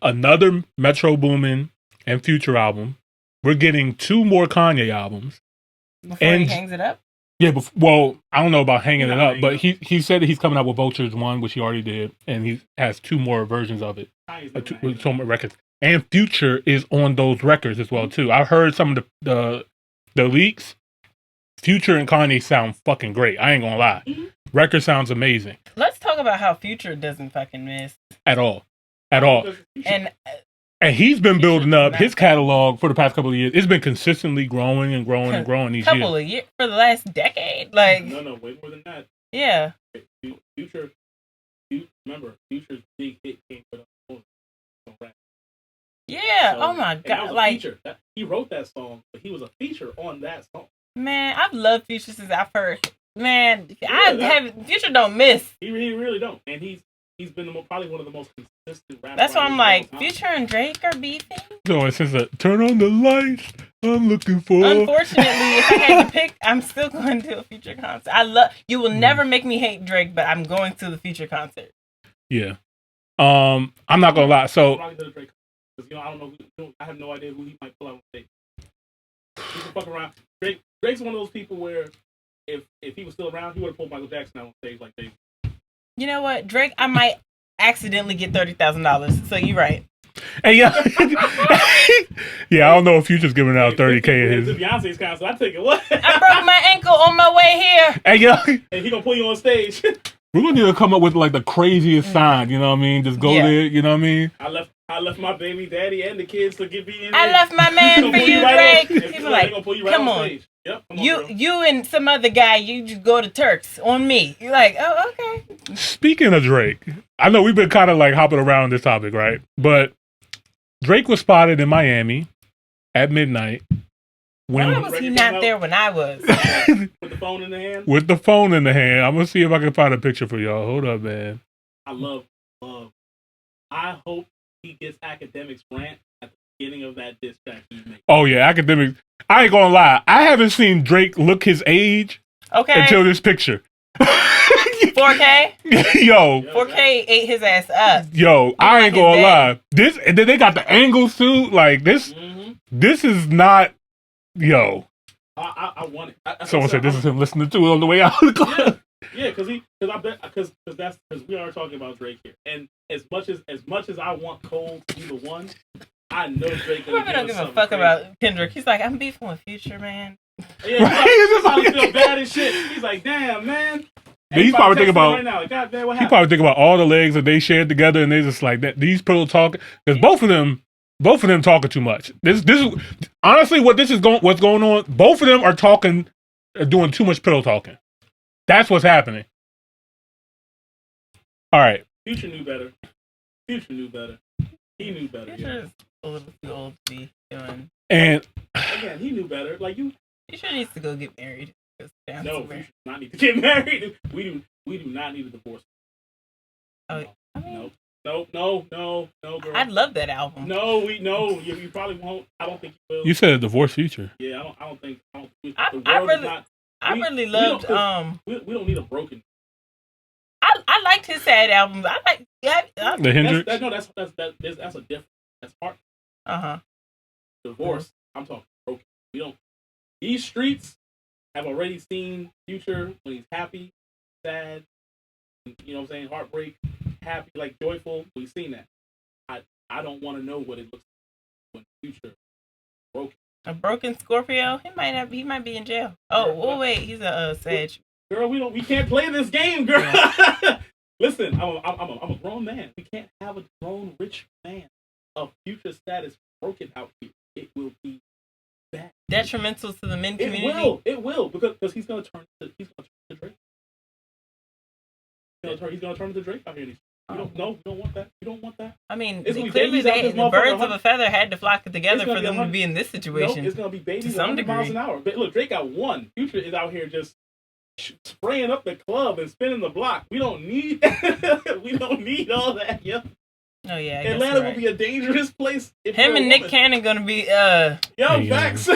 another Metro Boomin and Future album. We're getting 2 more Kanye albums. before And- he hangs it up. Yeah, well, I don't know about hanging He's it not up, hanging but it he said that he's coming out with Vultures 1, which he already did, and he has 2 more versions of it. Kanye's With never hanging 2 more records. And Future is on those records as well too. I heard some of the leaks. Future and Kanye sound fucking great. I ain't gonna lie. Mm-hmm. Record sounds amazing. Let's talk about how Future doesn't fucking miss. At all. And he's been building up his catalog for the past couple of years. It's been consistently growing and growing and growing these couple years. of years for the last decade. Like No, way more than that. yeah. Future. Remember, Future's big hit came with rap. Yeah. So- Oh my and that was god. a Like feature. He wrote that song, but he was a feature on that song. man, I've loved Future since I first. Man, Yeah, Future don't miss. He really don't, and he's been probably one of the most consistent rappers. That's why I'm like, Future and Drake are beefing. So it's just a turn on the lights. I'm looking for. Unfortunately, if I had to pick, I'm still going to a Future concert. You will never make me hate Drake, but I'm going to the Future concert. Yeah. I'm not gonna lie. So I don't know. I have no idea who he might pull out on stage. He can fuck around. Drake's one of those people where if he was still around, he would have pulled Michael Jackson out on stage like they. You know what, Drake? I might accidentally get $30,000. So you're right. Hey, yeah. Yeah, I don't know if Future's giving out 30K in his. Beyonce's concert, I take it. What? I broke my ankle on my way here. Hey, yeah. And he gonna pull you on stage. We're gonna need to come up with like the craziest sign, you know what I mean? Just go there, you know what I mean? I left my baby daddy and the kids to get me in. I left my man for you, Drake. People like, come on. Stage. Yep, you and some other guy, you just go to Turks on me. You're like, oh, okay. Speaking of Drake, I know we've been kind of like hopping around this topic, right? But Drake was spotted in Miami at midnight. Why was he not there when I was? With the phone in the hand? With the phone in the hand. I'm going to see if I can find a picture for y'all. Hold up, man. I love. I hope he gets Academics rant at the beginning of that diss track he made. Oh, yeah, Academics. I ain't going to lie. I haven't seen Drake look his age until this picture. 4K? Yo. 4K ate his ass up. Yo, I ain't going to lie. This, and then they got the angles too. Like, this is not. Yo, I want it. Someone said this is him listening to it on the way out of the club. Yeah, because we are talking about Drake here, and as much as I want Cole to be the one, I know Drake. I don't give a fuck about Kendrick. He's like, I'm beefing with Future, man. Yeah, he's probably feel bad as shit. He's like, damn, man. He's probably thinking about right now, like, God damn, what happened? He probably thinking about all the legs that they shared together, and they just like that. These pillow talking because both of them talking too much. This is honestly what's going on. Both of them are doing too much pillow talking. That's what's happening. All right. Future knew better. He knew better. Future's a little too old to be doing. And again, he knew better. Like Future needs to go get married. No, Future does not need to get married. We do not need a divorce. Oh, I mean, No, girl. I'd love that album. No, you probably won't. I don't think you will. You said a divorce Future. Yeah, I don't think. I really loved. We don't need a broken. I liked his sad albums. I like the Hendrix. That's a different. That's hard. Divorce. I'm talking broken. We don't. These streets have already seen Future when he's happy, sad. You know what I'm saying? Heartbreak, happy, like joyful. We've seen that. I don't want to know what it looks like when Future broken. A broken Scorpio? He might be in jail. Oh, wait, he's a Sag. Girl, we can't play this game, girl. Listen, I'm a grown man. We can't have a grown rich man of Future status broken out here. It will be bad. Detrimental to the men community. It will because he's gonna turn to Drake. He's gonna turn into Drake out here. We don't want that. You don't want that. I mean, clearly the birds of a feather had to flock together for them to be in this situation. No, it's gonna be babies 100 miles an hour. But look, Drake got one. Future is out here just spraying up the club and spinning the block. We don't need all that. Yeah. Oh yeah. Atlanta will be a dangerous place. Him and Nick Cannon gonna be facts.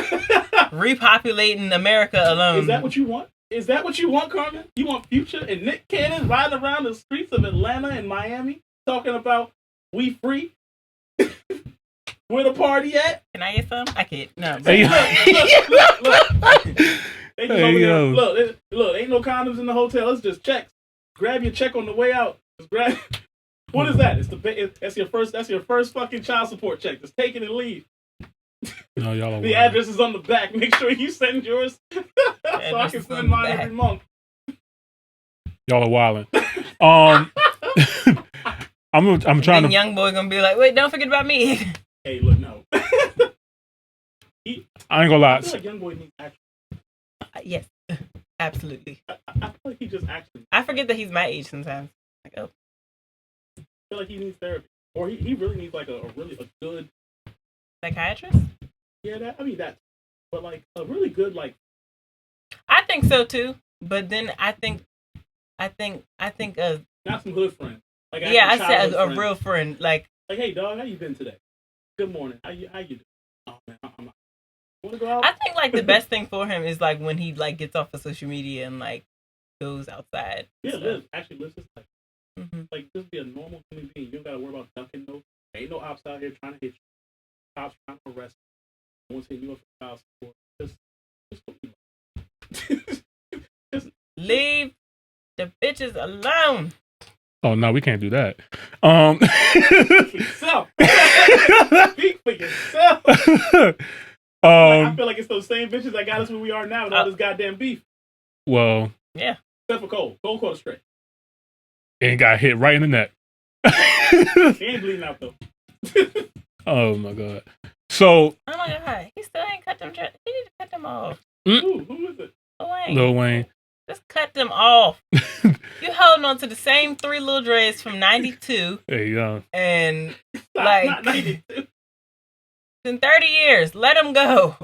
repopulating America alone. Is that what you want? Is that what you want, Carmen? You want Future and Nick Cannon riding around the streets of Atlanta and Miami talking about we free? Where the party at? Can I get some? I can't. No. Look, ain't no condoms in the hotel. It's just checks. Grab your check on the way out. Just grab. What is that? That's your first fucking child support check. Just take it and leave. No, y'all are the address is on the back. Make sure you send yours so I can send mine every month. Y'all are wilding. I'm trying to. Young boy gonna be like, wait, don't forget about me. Hey, look, no. I ain't gonna lie. I feel like young boy needs action. Yes, absolutely. I feel like he just actually. I forget that he's my age sometimes. Like, oh. I feel like he needs therapy, or he really needs like a good psychiatrist. Yeah, that. But like a really good like. I think so too, but then I think. Not some hood friend. Like I said a real friend. Like, hey dog, how you been today? Good morning. How you doing? Oh man, I'm not. Want to go out? I think like the best thing for him is like when he like gets off of social media and like goes outside. Yeah, live just like. Like just be a normal human being. You don't gotta no ops out here trying to hit you. Cops trying to arrest you. Won't take you up for child support. Just leave the bitches alone. Oh no, we can't do that. yourself. Speak for yourself. I feel like it's those same bitches that got us where we are now with all this goddamn beef. Well, yeah. Except for Cole. Cole caught a straight. And got hit right in the neck. He ain't bleeding out though. Oh my god. So. Oh my god. He still ain't cut them. He need to cut them off. Who is it? Lil Wayne. Just cut them off. You holding on to the same 3 little dreads from 92. There you go. And not 92. In 30 years, let them go.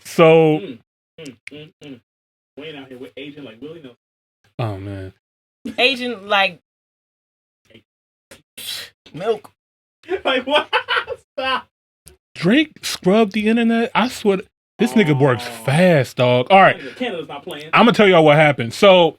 So. Wayne out here with agent like Willie Nelson. Oh man. Agent like milk. Like what? Stop. Drake scrubbed the internet. I swear, this nigga works fast, dog. All right, Canada's not playing. I'm gonna tell y'all what happened. So,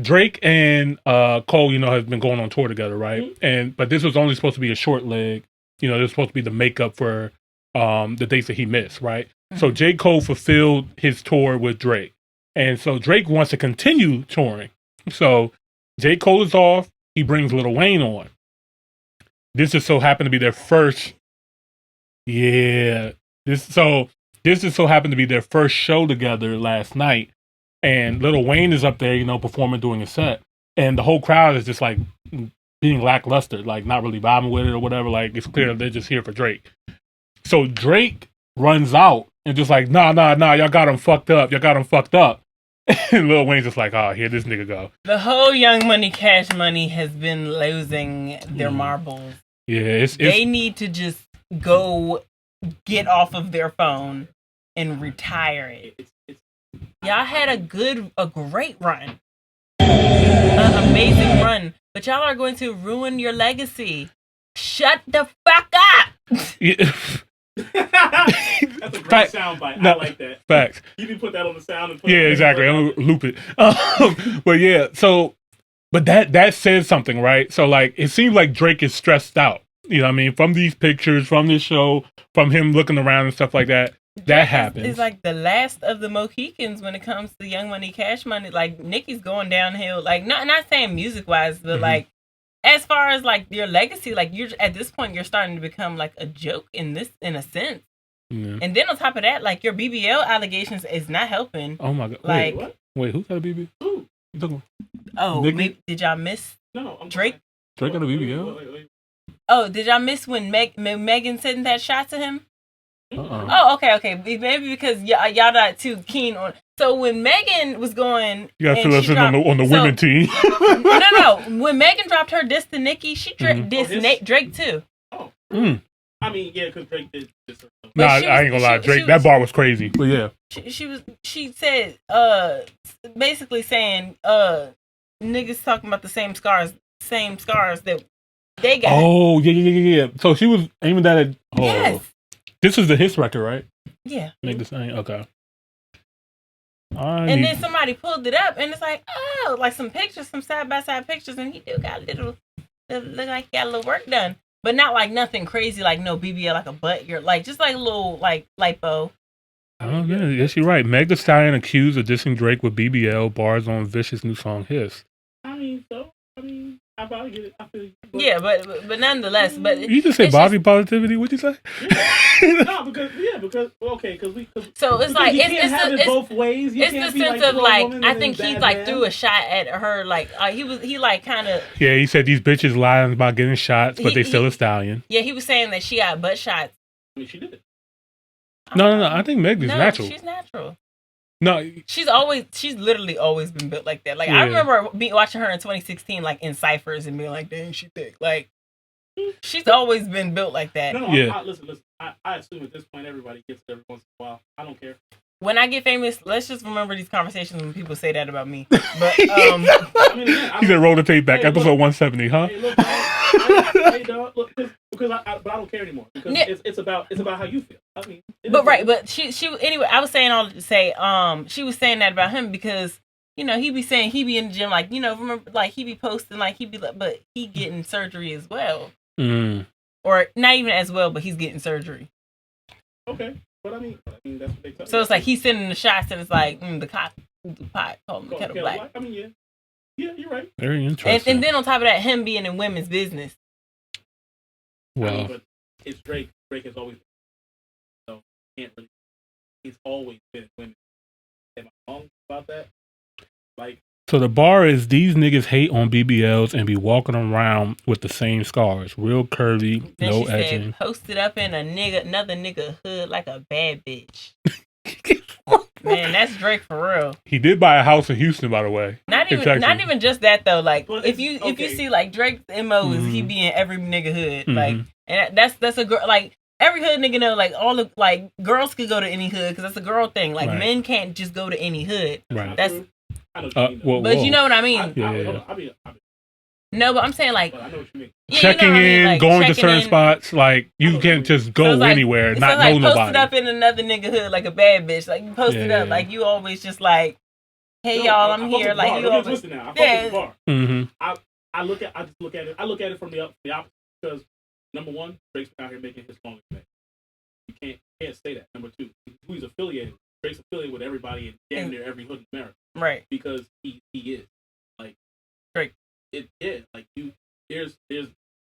Drake and Cole, have been going on tour together, right? Mm-hmm. But this was only supposed to be a short leg. This was supposed to be the makeup for the dates that he missed, right? Mm-hmm. So J. Cole fulfilled his tour with Drake, and so Drake wants to continue touring. So J. Cole is off. He brings Lil Wayne on. This just so happened to be their first. Yeah. This just so happened to be their first show together last night. And Lil Wayne is up there, performing, doing a set. And the whole crowd is just like being lackluster, like not really vibing with it or whatever. Like it's clear they're just here for Drake. So Drake runs out and just like, nah, y'all got him fucked up. And Lil Wayne's just like, here this nigga go. The whole Young Money, Cash Money has been losing their marbles. Yeah, they need to just go get off of their phone and retire it. Y'all had a great run, an amazing run, but y'all are going to ruin your legacy. Shut the fuck up. Yeah. That's a great soundbite. I like that. Facts. You can put that on the sound and put exactly. I'm gonna loop it. But yeah, but that says something, right? So like it seems like Drake is stressed out. You know what I mean? From these pictures, from this show, from him looking around and stuff like that. That happens. It's like the last of the Mohicans when it comes to Young Money, Cash Money. Like Nicki's going downhill. Like not saying music wise, but like as far as like your legacy, like you're at this point you're starting to become like a joke in a sense. Yeah. And then on top of that, like your BBL allegations is not helping. Oh my god! Like wait, who got a BBL? Who? You talking about? Oh, maybe, did y'all miss? No, Drake. Drake got a BBL. Wait. Oh, did y'all miss when Megan sent that shot to him? Uh-uh. Oh, okay. Maybe because y'all not too keen on. So when Megan was going, you gotta fill us in on the women team. No. When Megan dropped her diss to Nicki, she dissed Drake too. Oh. I mean, yeah, because Drake did diss her. Nah, I ain't gonna lie. Drake, that bar was crazy. But yeah, she said, basically saying, niggas talking about the same scars that they got. Oh yeah. So she was aiming that at. Oh. Yes. This is the Hiss record, right? Yeah. Make the same. Okay. And then somebody pulled it up, and it's like, like some pictures, some side by side pictures, and he do got look like he got a little work done, but not like nothing crazy, like no BBL, like a butt. You're like just like a little like lipo. Oh yeah, yes, you're right. Meg Thee Stallion accused of dissing Drake with BBL bars on Vicious new song Hiss. I probably get it. I feel you. Yeah, but nonetheless, you just say body positivity. What'd you say? Yeah. No, because so it's like you can't have it both ways. It's the sense of like I think he like threw a shot at her. Like he like kind of. Yeah, he said these bitches lying about getting shots, but they still a stallion. Yeah, he was saying that she got butt shots. I mean, she did it. No. I think Meg is natural. She's natural. No, she's literally always been built like that. Like I remember watching her in 2016, like in ciphers and being like, "Dang, she thick." Like she's always been built like that. No. Yeah. Listen. I assume at this point everybody gets it every once in a while. I don't care. When I get famous, let's just remember these conversations when people say that about me. But he said, "Roll the tape back." Episode 170, huh? Hey, look, hey, dog, look, because I don't care anymore. Because it's about how you feel. I mean, but she anyway. I was saying all to say, she was saying that about him because you know, he be saying he be in the gym, like, you know, remember, like, he be posting, like, he be like, but he getting surgery as well. Or not even as well, but he's getting surgery. Okay. But I mean, that's what they tell So it's like he's sending the shots, and it's like, the pot called him the kettle black. I mean, yeah. Yeah, you're right. Very interesting. And then on top of that, him being in women's business. Well, but it's Drake. Drake has always been. So, can't really. He's always been in women. Am I wrong about that? Like. So the bar is these niggas hate on BBLs and be walking around with the same scars. Real curvy, then no she edging. Said, posted up in another nigga hood like a bad bitch. Man, that's Drake for real. He did buy a house in Houston, by the way. Not even just that though. Like if you see like Drake's MO is he be in every nigga hood. Like, and that's a girl. Like every hood nigga know. Like all the like girls could go to any hood because that's a girl thing. Like men can't just go to any hood. Right. That's. But you know what I mean. No, but I'm saying like I know what you mean. Checking in, like, going to certain spots. Like you can't just go anywhere, not know nobody. Posted up in another nigga hood like a bad bitch. Like you posted up, like you always just like, hey y'all, I'm here. Like you always. I look at it. I look at it from the opposite because number one, Drake's out here making his song. You can't say that. Number two, who he's affiliated with. Drake's affiliated with everybody in damn near every hood in America. Right. Because he is. Like Drake. Like there's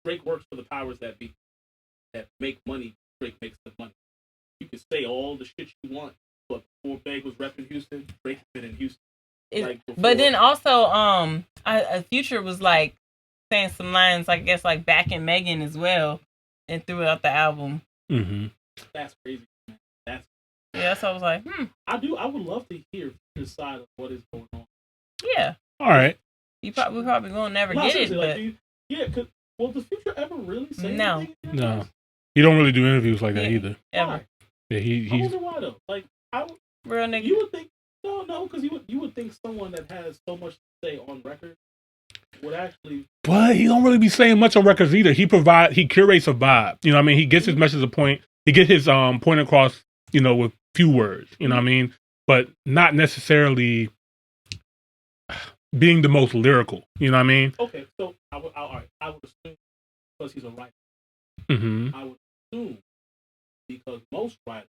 Drake works for the powers that be that make money. Drake makes the money. You can say all the shit you want, but before Beg was repping Houston, Drake has been in Houston. But then also, Future was like saying some lines, I guess, like backing Megan as well, and throughout the album. That's crazy, man. That's what I was like, I would love to hear the side of what is going on. Yeah. All right. We probably gonna never get it, but will the Future ever really say anything? No. He don't really do interviews like that either. Ever. Yeah, I wonder why though. Like, real nigga. You would think no, because you would think someone that has so much to say on record would actually. But he don't really be saying much on records either. He curates a vibe. You know what I mean? He gets his message a point. He gets his point across. You know, with few words. You know what I mean? But not necessarily being the most lyrical. You know what I mean? Okay, so I would assume because he's a writer. I would assume because most writers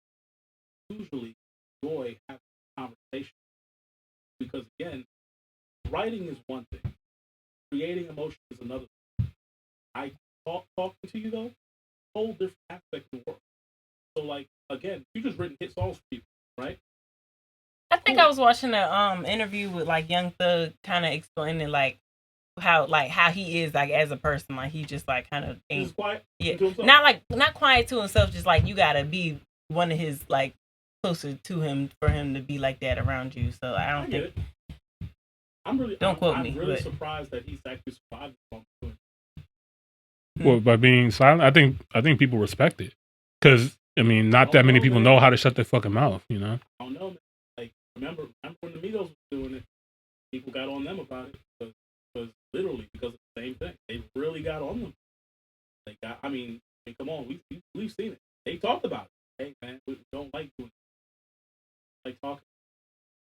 usually enjoy having a conversation. Because again, writing is one thing, creating emotion is another thing. I talking to you though, whole different aspect of the work. So like again, you just written hit songs for people, right? I think I was watching an interview with like Young Thug, kind of explaining like how he is like as a person, like he just like kind of ain't quiet. Yeah, not quiet to himself. Just like you gotta be one of his like closer to him for him to be like that around you. So I don't think. I'm really surprised that he's actually survived this long. Well, by being silent, I think people respect it because I mean, not that many people know how to shut their fucking mouth. You know. I don't know. Like remember when the Migos was doing it, people got on them about it because literally because of the same thing. They really got on them. I mean, come on, we've seen it. They talked about it. Hey man, we don't like doing it. Like talking.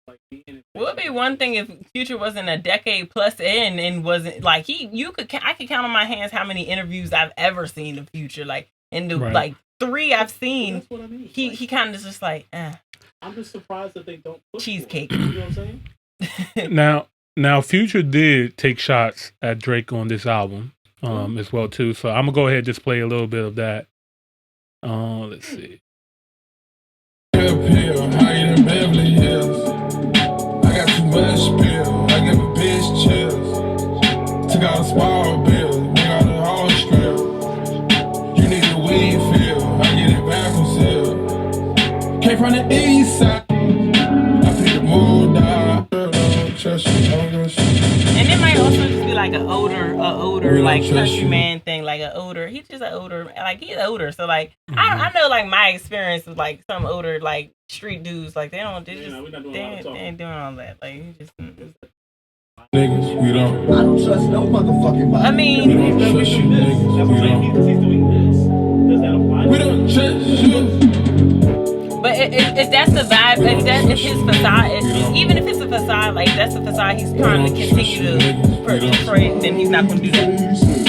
Like being in it. Well, it'd be one thing if Future wasn't a decade plus in and wasn't like I could count on my hands how many interviews I've ever seen of Future. Like in the like 3 I've seen, that's what I mean. He kind of just like, I'm just surprised that they don't push cheesecake. You know what I'm saying? Now Future did take shots at Drake on this album as well too. So I'm gonna go ahead and just play a little bit of that. Let's see. I got too much spill. I give a bitch chills. Took out a small bill. We got a whole strip. You need a weed feel. I get it back from Seal. Came from the east side. I picked the mood down. And it might also just be like an older like country man thing, like an older. He's just an older, like he's older. So like I know like my experience with like some older like street dudes, like they ain't doing all that. Like you just niggas, we don't. I don't trust no motherfucking body. I mean, we don't trust you niggas. We don't. Does that apply? We don't trust you. But if that's the vibe, if his facade, even if it's a facade, like that's a facade he's trying to continue to portray, then he's not going to do that.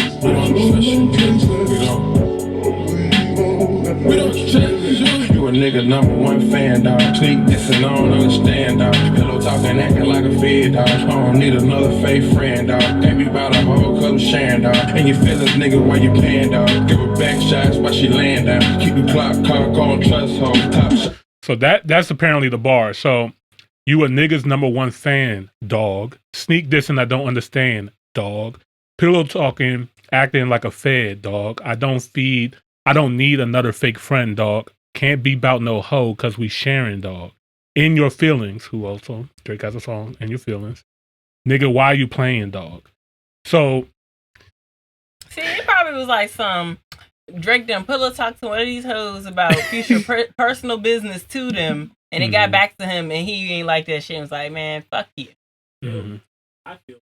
You a nigga #1 fan, dog. Sneak dissing, I don't understand, dog. Pillow talking, acting like a fed, dog. I don't need another fake friend, dog. Can't be about a whole cause I'm sharing, dog. And you feel this nigga while you playing, dog. Give her back shots while she laying down. Keep the clock on trust hole. Top shot. So that's apparently the bar. So you a nigga's #1 fan, dog. Sneak dissing, I don't understand, dog. Pillow talking, acting like a fed, dog. I don't need another fake friend, dog. Can't be bout no hoe cause we sharing, dog. In your feelings, who also, Drake has a song, In Your Feelings. Nigga, why you playing, dog? So. See, it probably was like some Drake done pillow talk to one of these hoes about Future personal business to them. And it got back to him and he ain't like that shit. And was like, man, fuck you. Mm-hmm. I feel.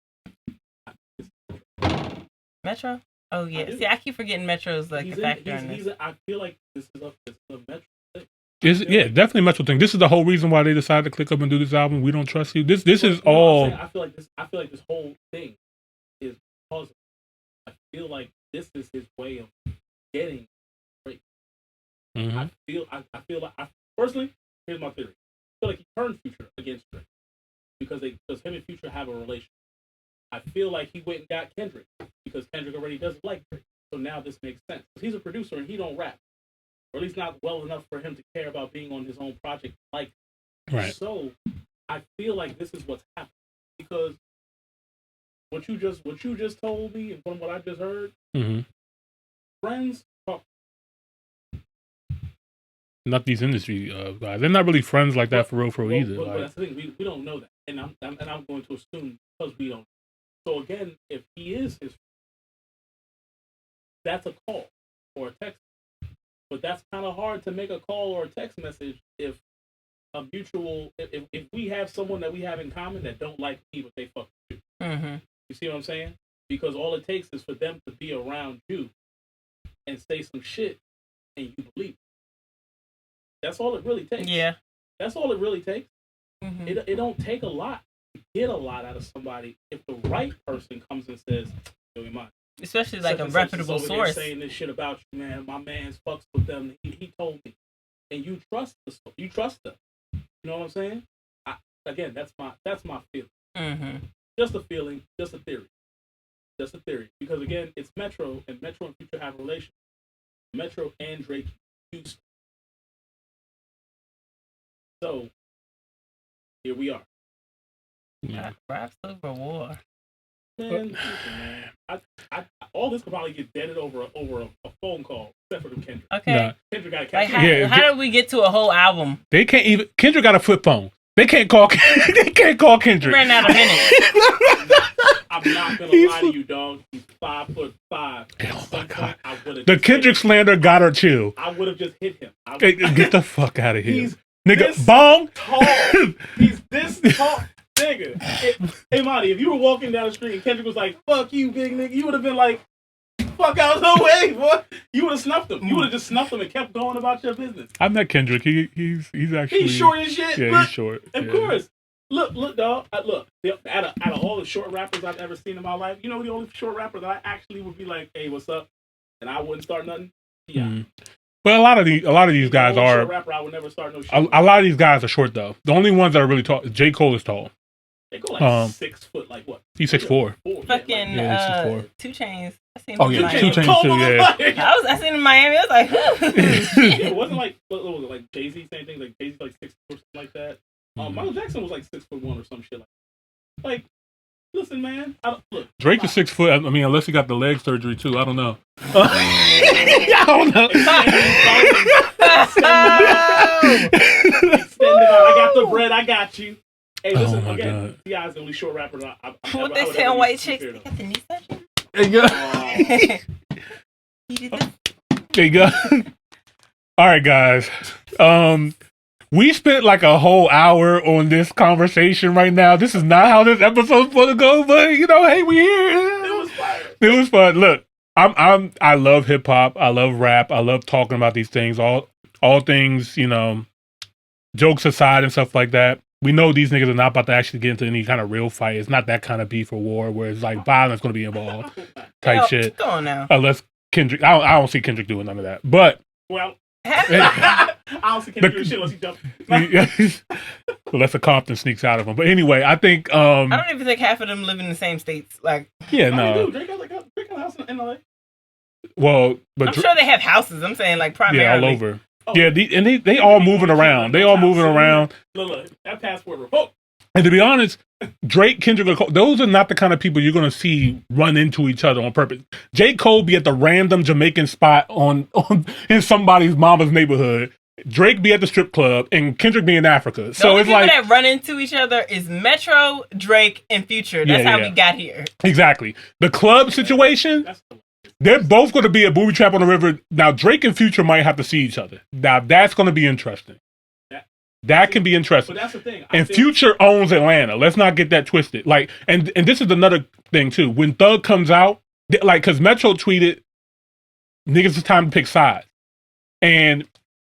Metro? Oh, yeah. See, I keep forgetting Metro's like a factor in this. I feel like this is a Metro thing. Definitely a Metro thing. This is the whole reason why they decided to click up and do this album. We don't trust you. This is all. I feel like this whole thing is because I feel like this is his way of getting Drake. Mm-hmm. I feel like personally, here's my theory. I feel like he turned Future against Drake because him and Future have a relationship. I feel like he went and got Kendrick because Kendrick already doesn't like Drake. So now this makes sense. He's a producer and he don't rap. Or at least not well enough for him to care about being on his own project like that. Right. So I feel like this is what's happening. Because what you just told me and from what I just heard, friends talk. Not these industry guys. They're not really friends like that for real either. But that's the thing. We don't know that. And I'm going to assume because we don't. So again, if he is his, that's a call or a text. But that's kind of hard to make a call or a text message if a mutual, if we have someone that we have in common that don't like me, but they fuck with you. Mm-hmm. You see what I'm saying? Because all it takes is for them to be around you and say some shit and you believe it. That's all it really takes. Yeah. That's all it really takes. Mm-hmm. It don't take a lot to get a lot out of somebody if the right person comes and says, yo, your mind. Especially like a reputable source. Saying this shit about you, man. My man's fucks with them. He told me, and you trust them. You know what I'm saying? Again, that's my feeling. Mm-hmm. Just a feeling, just a theory, Because again, it's Metro, and Metro and Future have a relationship. Metro and Drake used to. So here we are. Yeah. Rap Super War. Man, all this could probably get deaded over a phone call, except for the Kendrick. Okay. Nah. Kendrick got to Like catch how did we get to a whole album? They can't even. Kendrick got a flip phone. They can't call. They can't call Kendrick. Ran out of minutes. I'm not gonna lie to you, dog. He's 5'5". Oh my god. The Kendrick slander got her chill. I would have just hit him. Get the fuck out of here, He's nigga. Bong. Tall. He's this tall. Nigga, hey Monty, if you were walking down the street and Kendrick was like, fuck you, big nigga, you would have been like, fuck out of the way, boy. You would have snuffed him. You would have just snuffed him and kept going about your business. I met Kendrick. He's actually... He's short as shit. Yeah, look, he's short. Of course. Look, dog. Look, out of all the short rappers I've ever seen in my life, you know the only short rapper that I actually would be like, hey, what's up? And I wouldn't start nothing? Yeah. Mm. But a lot of these guys are... Short rapper, I would never start no shit. A lot of these guys are short, though. The only ones that are really tall... J. Cole is tall. They go like 6 foot, like what? He's 6'4". Fucking yeah, 6'4". 2 Chainz. I seen him in Miami. 2 Chainz too, yeah. I seen him in Miami. I was like, yeah, it wasn't like, what was it, like Jay-Z, same thing, like Jay-Z like 6 or something like that. Michael Jackson was like 6'1" or some shit like listen, man. Look, Drake is 6 foot. I mean, unless he got the leg surgery too. I don't know. I don't know. Extend it out. I got the bread. I got you. Hey, listen, again, T.I.'s the only short rapper that what they say on White Chicks? They got the knee session? There you go. There you go. All right, guys. We spent like a whole hour on this conversation right now. This is not how this episode's supposed to go, but you know, hey, we here. It was fun. Look, I love hip hop. I love rap. I love talking about these things. All things, you know, jokes aside and stuff like that, we know these niggas are not about to actually get into any kind of real fight. It's not that kind of beef or war where it's like violence going to be involved type shit. Go on now. Unless Kendrick, I don't see Kendrick doing none of that. But well, I don't see Kendrick doing shit unless he jumps. Unless a Compton sneaks out of him. But anyway, I think I don't even think half of them live in the same states. Like, yeah, no. Drake has a house in LA. Well, but I'm sure they have houses. I'm saying like primarily. Yeah, all over. Oh. Yeah, they all moving around. They all moving around. Look, that passport revoked. And to be honest, Drake, Kendrick, those are not the kind of people you're going to see run into each other on purpose. J. Cole be at the random Jamaican spot on in somebody's mama's neighborhood. Drake be at the strip club, and Kendrick be in Africa. So it's like that run into each other is Metro, Drake, and Future. That's how we got here. Exactly. The club situation, they're both going to be a booby trap on the river. Now, Drake and Future might have to see each other. Now, that's going to be interesting. That can be interesting. But that's the thing. And Future owns Atlanta. Let's not get that twisted. Like, and this is another thing too. When Thug comes out, like, because Metro tweeted, "Niggas, it's time to pick sides." And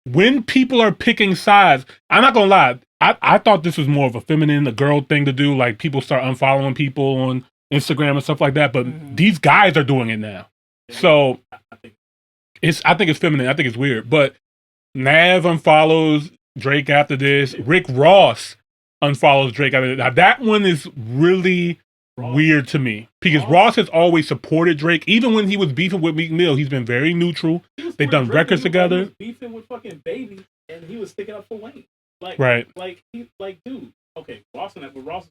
when people are picking sides, I'm not gonna lie. I thought this was more of a feminine, a girl thing to do. Like, people start unfollowing people on Instagram and stuff like that. But these guys are doing it now. So I think it's feminine. I think it's weird. But Nav unfollows Drake after this. Rick Ross unfollows Drake after this. Now, that one is really weird to me because Ross has always supported Drake. Even when he was beefing with Meek Mill, he's been very neutral. They've done records together. He was beefing with fucking Baby, and he was sticking up for Wayne. Like, right. Like, dude. Okay, Ross is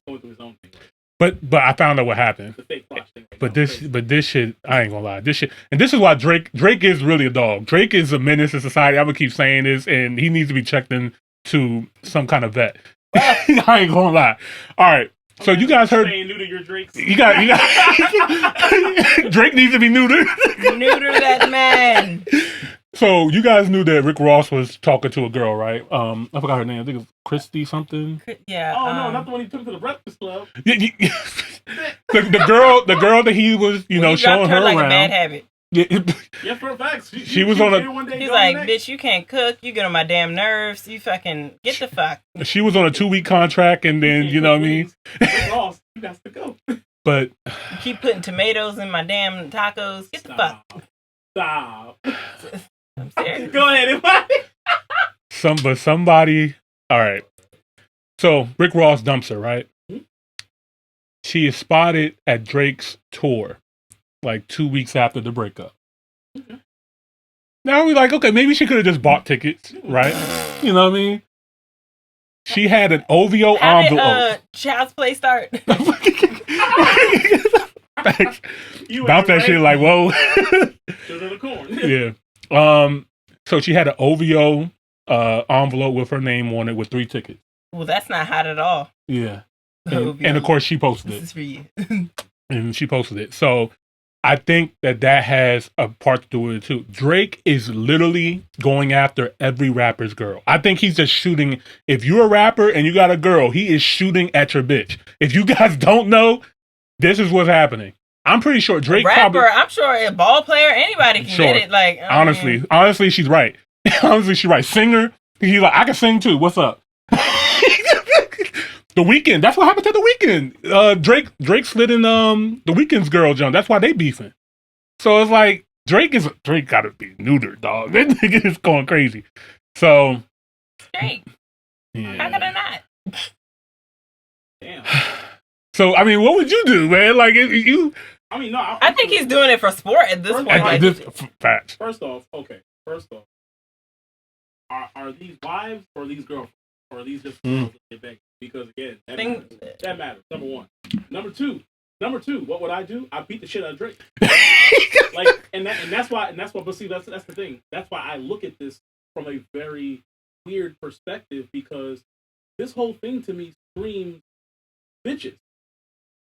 going through his own thing. But I found out what happened. The fake thing right but this shit, I ain't gonna lie. This shit, and this is why Drake is really a dog. Drake is a menace to society. I'm gonna keep saying this, and he needs to be checked into some kind of vet. I ain't gonna lie. All right. So you guys heard? Neuter your Drakes. You got Drake needs to be neutered. Neuter that man. So you guys knew that Rick Ross was talking to a girl, right? I forgot her name. I think it was Christy something. Yeah. Oh no, not the one he took to the Breakfast Club. Yeah, the girl that he was, showing her like around. A bad habit. Yeah, for a fact. She was on a. He's like, bitch, you can't cook. You get on my damn nerves. You fucking get the fuck. She was on a 2-week contract, and then you know what I mean. Ross, you got to go. But you keep putting tomatoes in my damn tacos. Get the fuck. Stop. I'm serious. Go ahead, somebody. All right. So Rick Ross dumps her, right? Mm-hmm. She is spotted at Drake's tour, like 2 weeks after the breakup. Mm-hmm. Now we're like, okay, maybe she could have just bought tickets, right? You know what I mean? She had an OVO envelope. Child's Play start. Bounce that shit like, whoa. Yeah. So she had an OVO envelope with her name on it with 3 tickets. Well, that's not hot at all. Yeah. And of course she posted it. This is for you. And she posted it. So I think that has a part to do with it too. Drake is literally going after every rapper's girl. I think he's just shooting. If you're a rapper and you got a girl, he is shooting at your bitch. If you guys don't know, this is what's happening. I'm pretty sure Drake I'm sure a ball player, anybody can get it. Like honestly, she's right. Honestly, she's right. Singer, he's like, I can sing too. What's up? The Weeknd. That's what happened to The Weeknd. Drake slid in The Weeknd's girl jump. That's why they beefing. So it's like Drake gotta be neutered, dog. That nigga is going crazy. So Drake. Yeah. How could I not? Damn. So I mean, what would you do, man? Like you. I mean, no. I think he's doing it for sport at this point. Facts. First off, are these wives or are these girlfriends? Or are these just girls that they bang? Because again, that matters. Number one. Number two, what would I do? I beat the shit out of Drake. That's why. But see, that's the thing. That's why I look at this from a very weird perspective, because this whole thing to me screams bitches.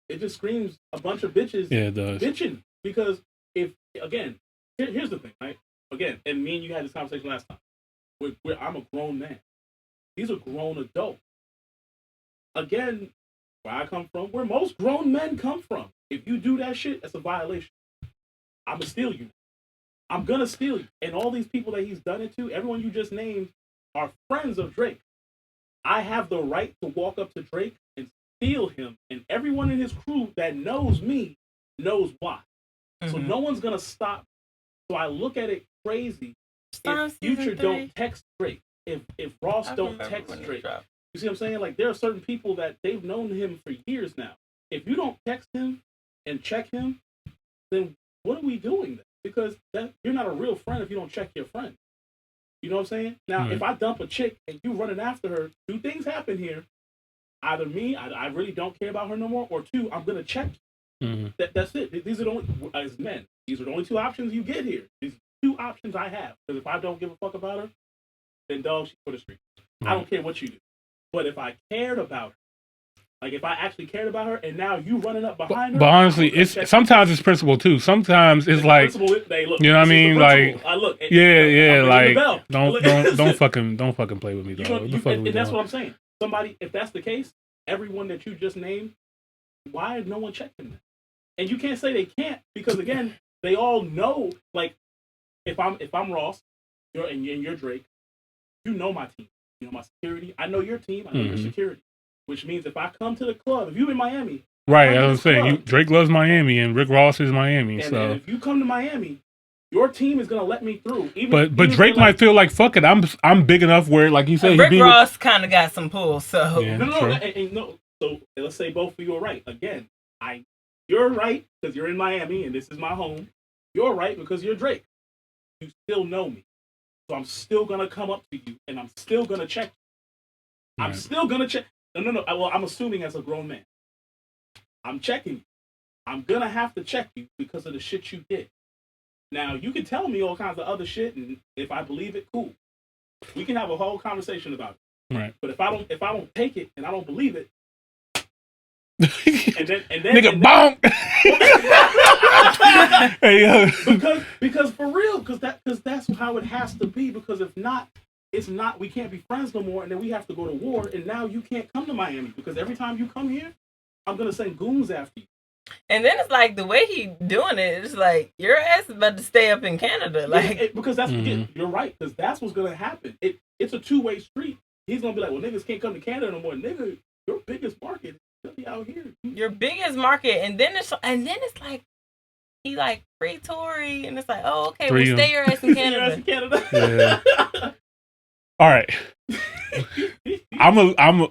It just screams a bunch of bitches. Yeah, it does. Bitching. Because here's the thing, right? Again, and me and you had this conversation last time. I'm a grown man. These are grown adults. Again, where I come from, where most grown men come from. If you do that shit, that's a violation. I'm gonna steal you. I'm gonna steal you. And all these people that he's done it to, everyone you just named, are friends of Drake. I have the right to walk up to Drake and steal him, and everyone in his crew that knows me knows why. So no one's gonna stop. So I look at it crazy. If Future don't text Drake, if Ross don't text Drake, you see what I'm saying? Like there are certain people that they've known him for years now. If you don't text him and check him, then what are we doing then? Because you're not a real friend if you don't check your friend. You know what I'm saying? Now, if I dump a chick and you running after her, two things happen here. Either me, I really don't care about her no more, or two, I'm gonna check. That's it. These are the only, as men, these are the only two options you get here. These are two options I have. Because if I don't give a fuck about her, then dog, she's for the street. I don't care what you do. But if I cared about her, like if I actually cared about her, and now you running up behind her. But honestly, sometimes it's principle too. Sometimes it's like, you know what I mean? Like, like don't fucking play with me, though. And that's what I'm saying. Somebody, if that's the case, everyone that you just named, why is no one checking them? And you can't say they can't because again, they all know. Like, if I'm Ross, and you're Drake, you know my team, you know my security. I know your team. I know your security. Which means if I come to the club, if you in Miami, right? I was saying, Drake loves Miami, and Rick Ross is Miami. And if you come to Miami, your team is gonna let me through. But Drake might feel like, fuck it, I'm big enough where, like you said, Rick Ross kind of got some pull. So no. So let's say both of you are right. Again, you're right because you're in Miami and this is my home. You're right because you're Drake. You still know me, so I'm still gonna come up to you and I'm still gonna check you. I'm still gonna check. No. Well, I'm assuming as a grown man. I'm checking you. I'm going to have to check you because of the shit you did. Now, you can tell me all kinds of other shit, and if I believe it, cool. We can have a whole conversation about it. Right. But if I don't take it and I don't believe it, and then nigga, bonk. Hey, because for real, because that's how it has to be. Because if not, it's not. We can't be friends no more, and then we have to go to war. And now you can't come to Miami because every time you come here, I'm gonna send goons after you. And then it's like the way he doing it. It's like your ass is about to stay up in Canada, like because that's you're right. Because that's what's gonna happen. It's a two-way street. He's gonna be like, well, niggas can't come to Canada no more. Nigga, your biggest market is be out here. Your biggest market, and then it's like he like free Tory, and it's like, oh, okay, well, stay your ass in Canada. Yeah. All right. I'm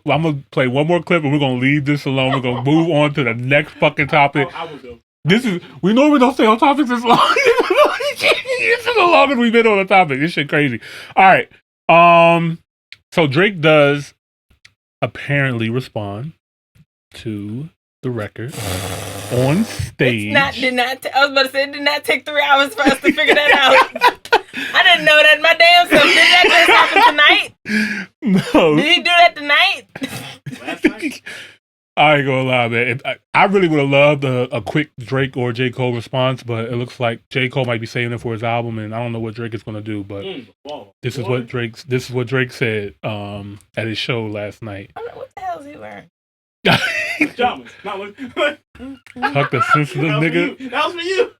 gonna play one more clip and we're gonna leave this alone. We're gonna move on to the next fucking topic. I will go. We normally don't stay on topics this long. This is the longest we've been on a topic. This shit crazy. All right. So Drake does apparently respond to the record on stage. I was about to say it did not take 3 hours for us to figure that out. I didn't know that my damn self. Did that just happen tonight? No. Did he do that tonight? Last night? I ain't gonna lie, man. I really would have loved a quick Drake or J. Cole response, but it looks like J. Cole might be saving it for his album, and I don't know what Drake is gonna do. But this is what Drake said at his show last night. What the hell is he wearing? Pajamas. Fuck the sensitive nigga. That was for you.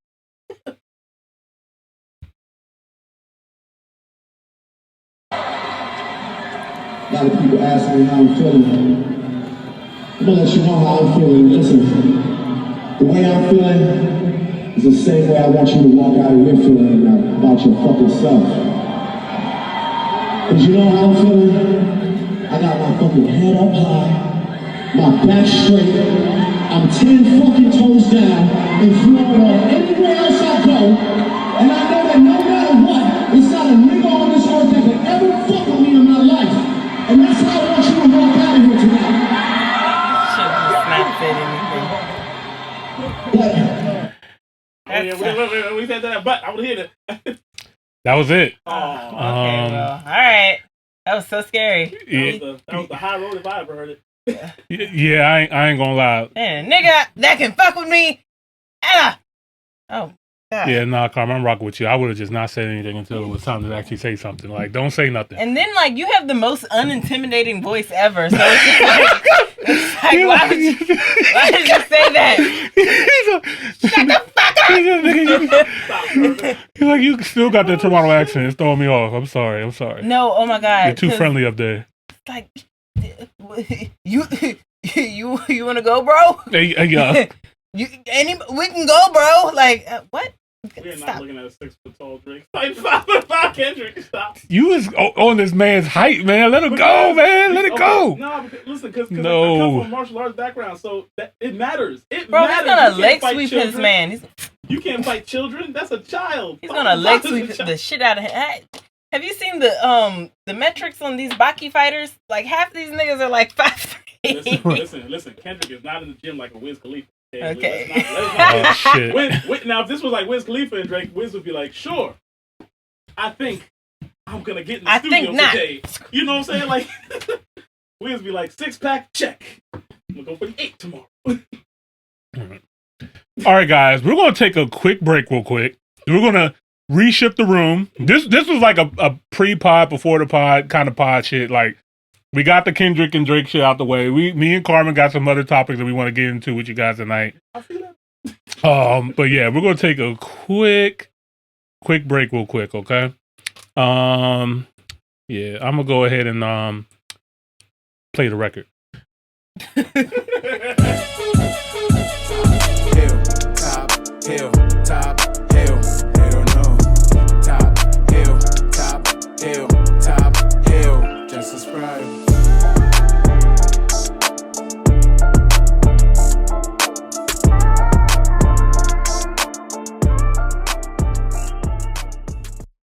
A lot of people ask me how I'm feeling. I'm gonna let you know how I'm feeling. Listen, the way I'm feeling is the same way I want you to walk out of here feeling about your fucking self. Cause you know how I'm feeling? I got my fucking head up high, my back straight, I'm 10 fucking toes down in Florida, anywhere else I go, and I know that no matter what, there's not a nigga on this earth that can ever fuck with me in my life. And that's how I want you to walk out of here tonight. We said that, but I would hear that. That was it. Okay, well, all right. That was so scary. That was the high road if I ever heard it. Yeah, I ain't gonna lie. Man, nigga that can fuck with me. Oh, God. Yeah, nah, Carmen, I'm rocking with you. I would have just not said anything until it was time to actually say something. Like, don't say nothing. And then, like, you have the most unintimidating voice ever. So it's like why did you say that? Shut the fuck up! He's like, you still got that Toronto accent. It's throwing me off. I'm sorry. No, oh my God. You're too friendly up there. Like, you want to go, bro? Yeah. We can go, bro. Like what? We're Stop. not looking at a 6 foot tall Drake. Like 5'5" Kendrick. Stop. You was on this man's height, man. Let him go, man. Let it go. No, listen, because No. I come from a martial arts background, so it matters. Bro, matters. he's gonna You leg can't fight sweep children. his man. You can't fight children. That's a child. He's gonna leg sweep the shit out of him. Have you seen the metrics on these Baki fighters? Like half these niggas are like 5'3". Listen. Kendrick is not in the gym like a Wiz Khalifa. Okay. Oh shit. Now, if this was like Wiz Khalifa and Drake, Wiz would be like, sure, I think I'm gonna get in the studio today. You know what I'm saying? Like, Wiz be like, 6-pack, check. I'm gonna go for the 8 tomorrow. All right, guys, we're gonna take a quick break, real quick. We're gonna reshift the room. This was like a pre-pod, before the pod kind of pod shit. Like, we got the Kendrick and Drake shit out the way. Me and Carmen got some other topics that we want to get into with you guys tonight. I feel that. But yeah, we're gonna take a quick break, real quick. Okay. Yeah, I'm gonna go ahead and play the record. Hill, top,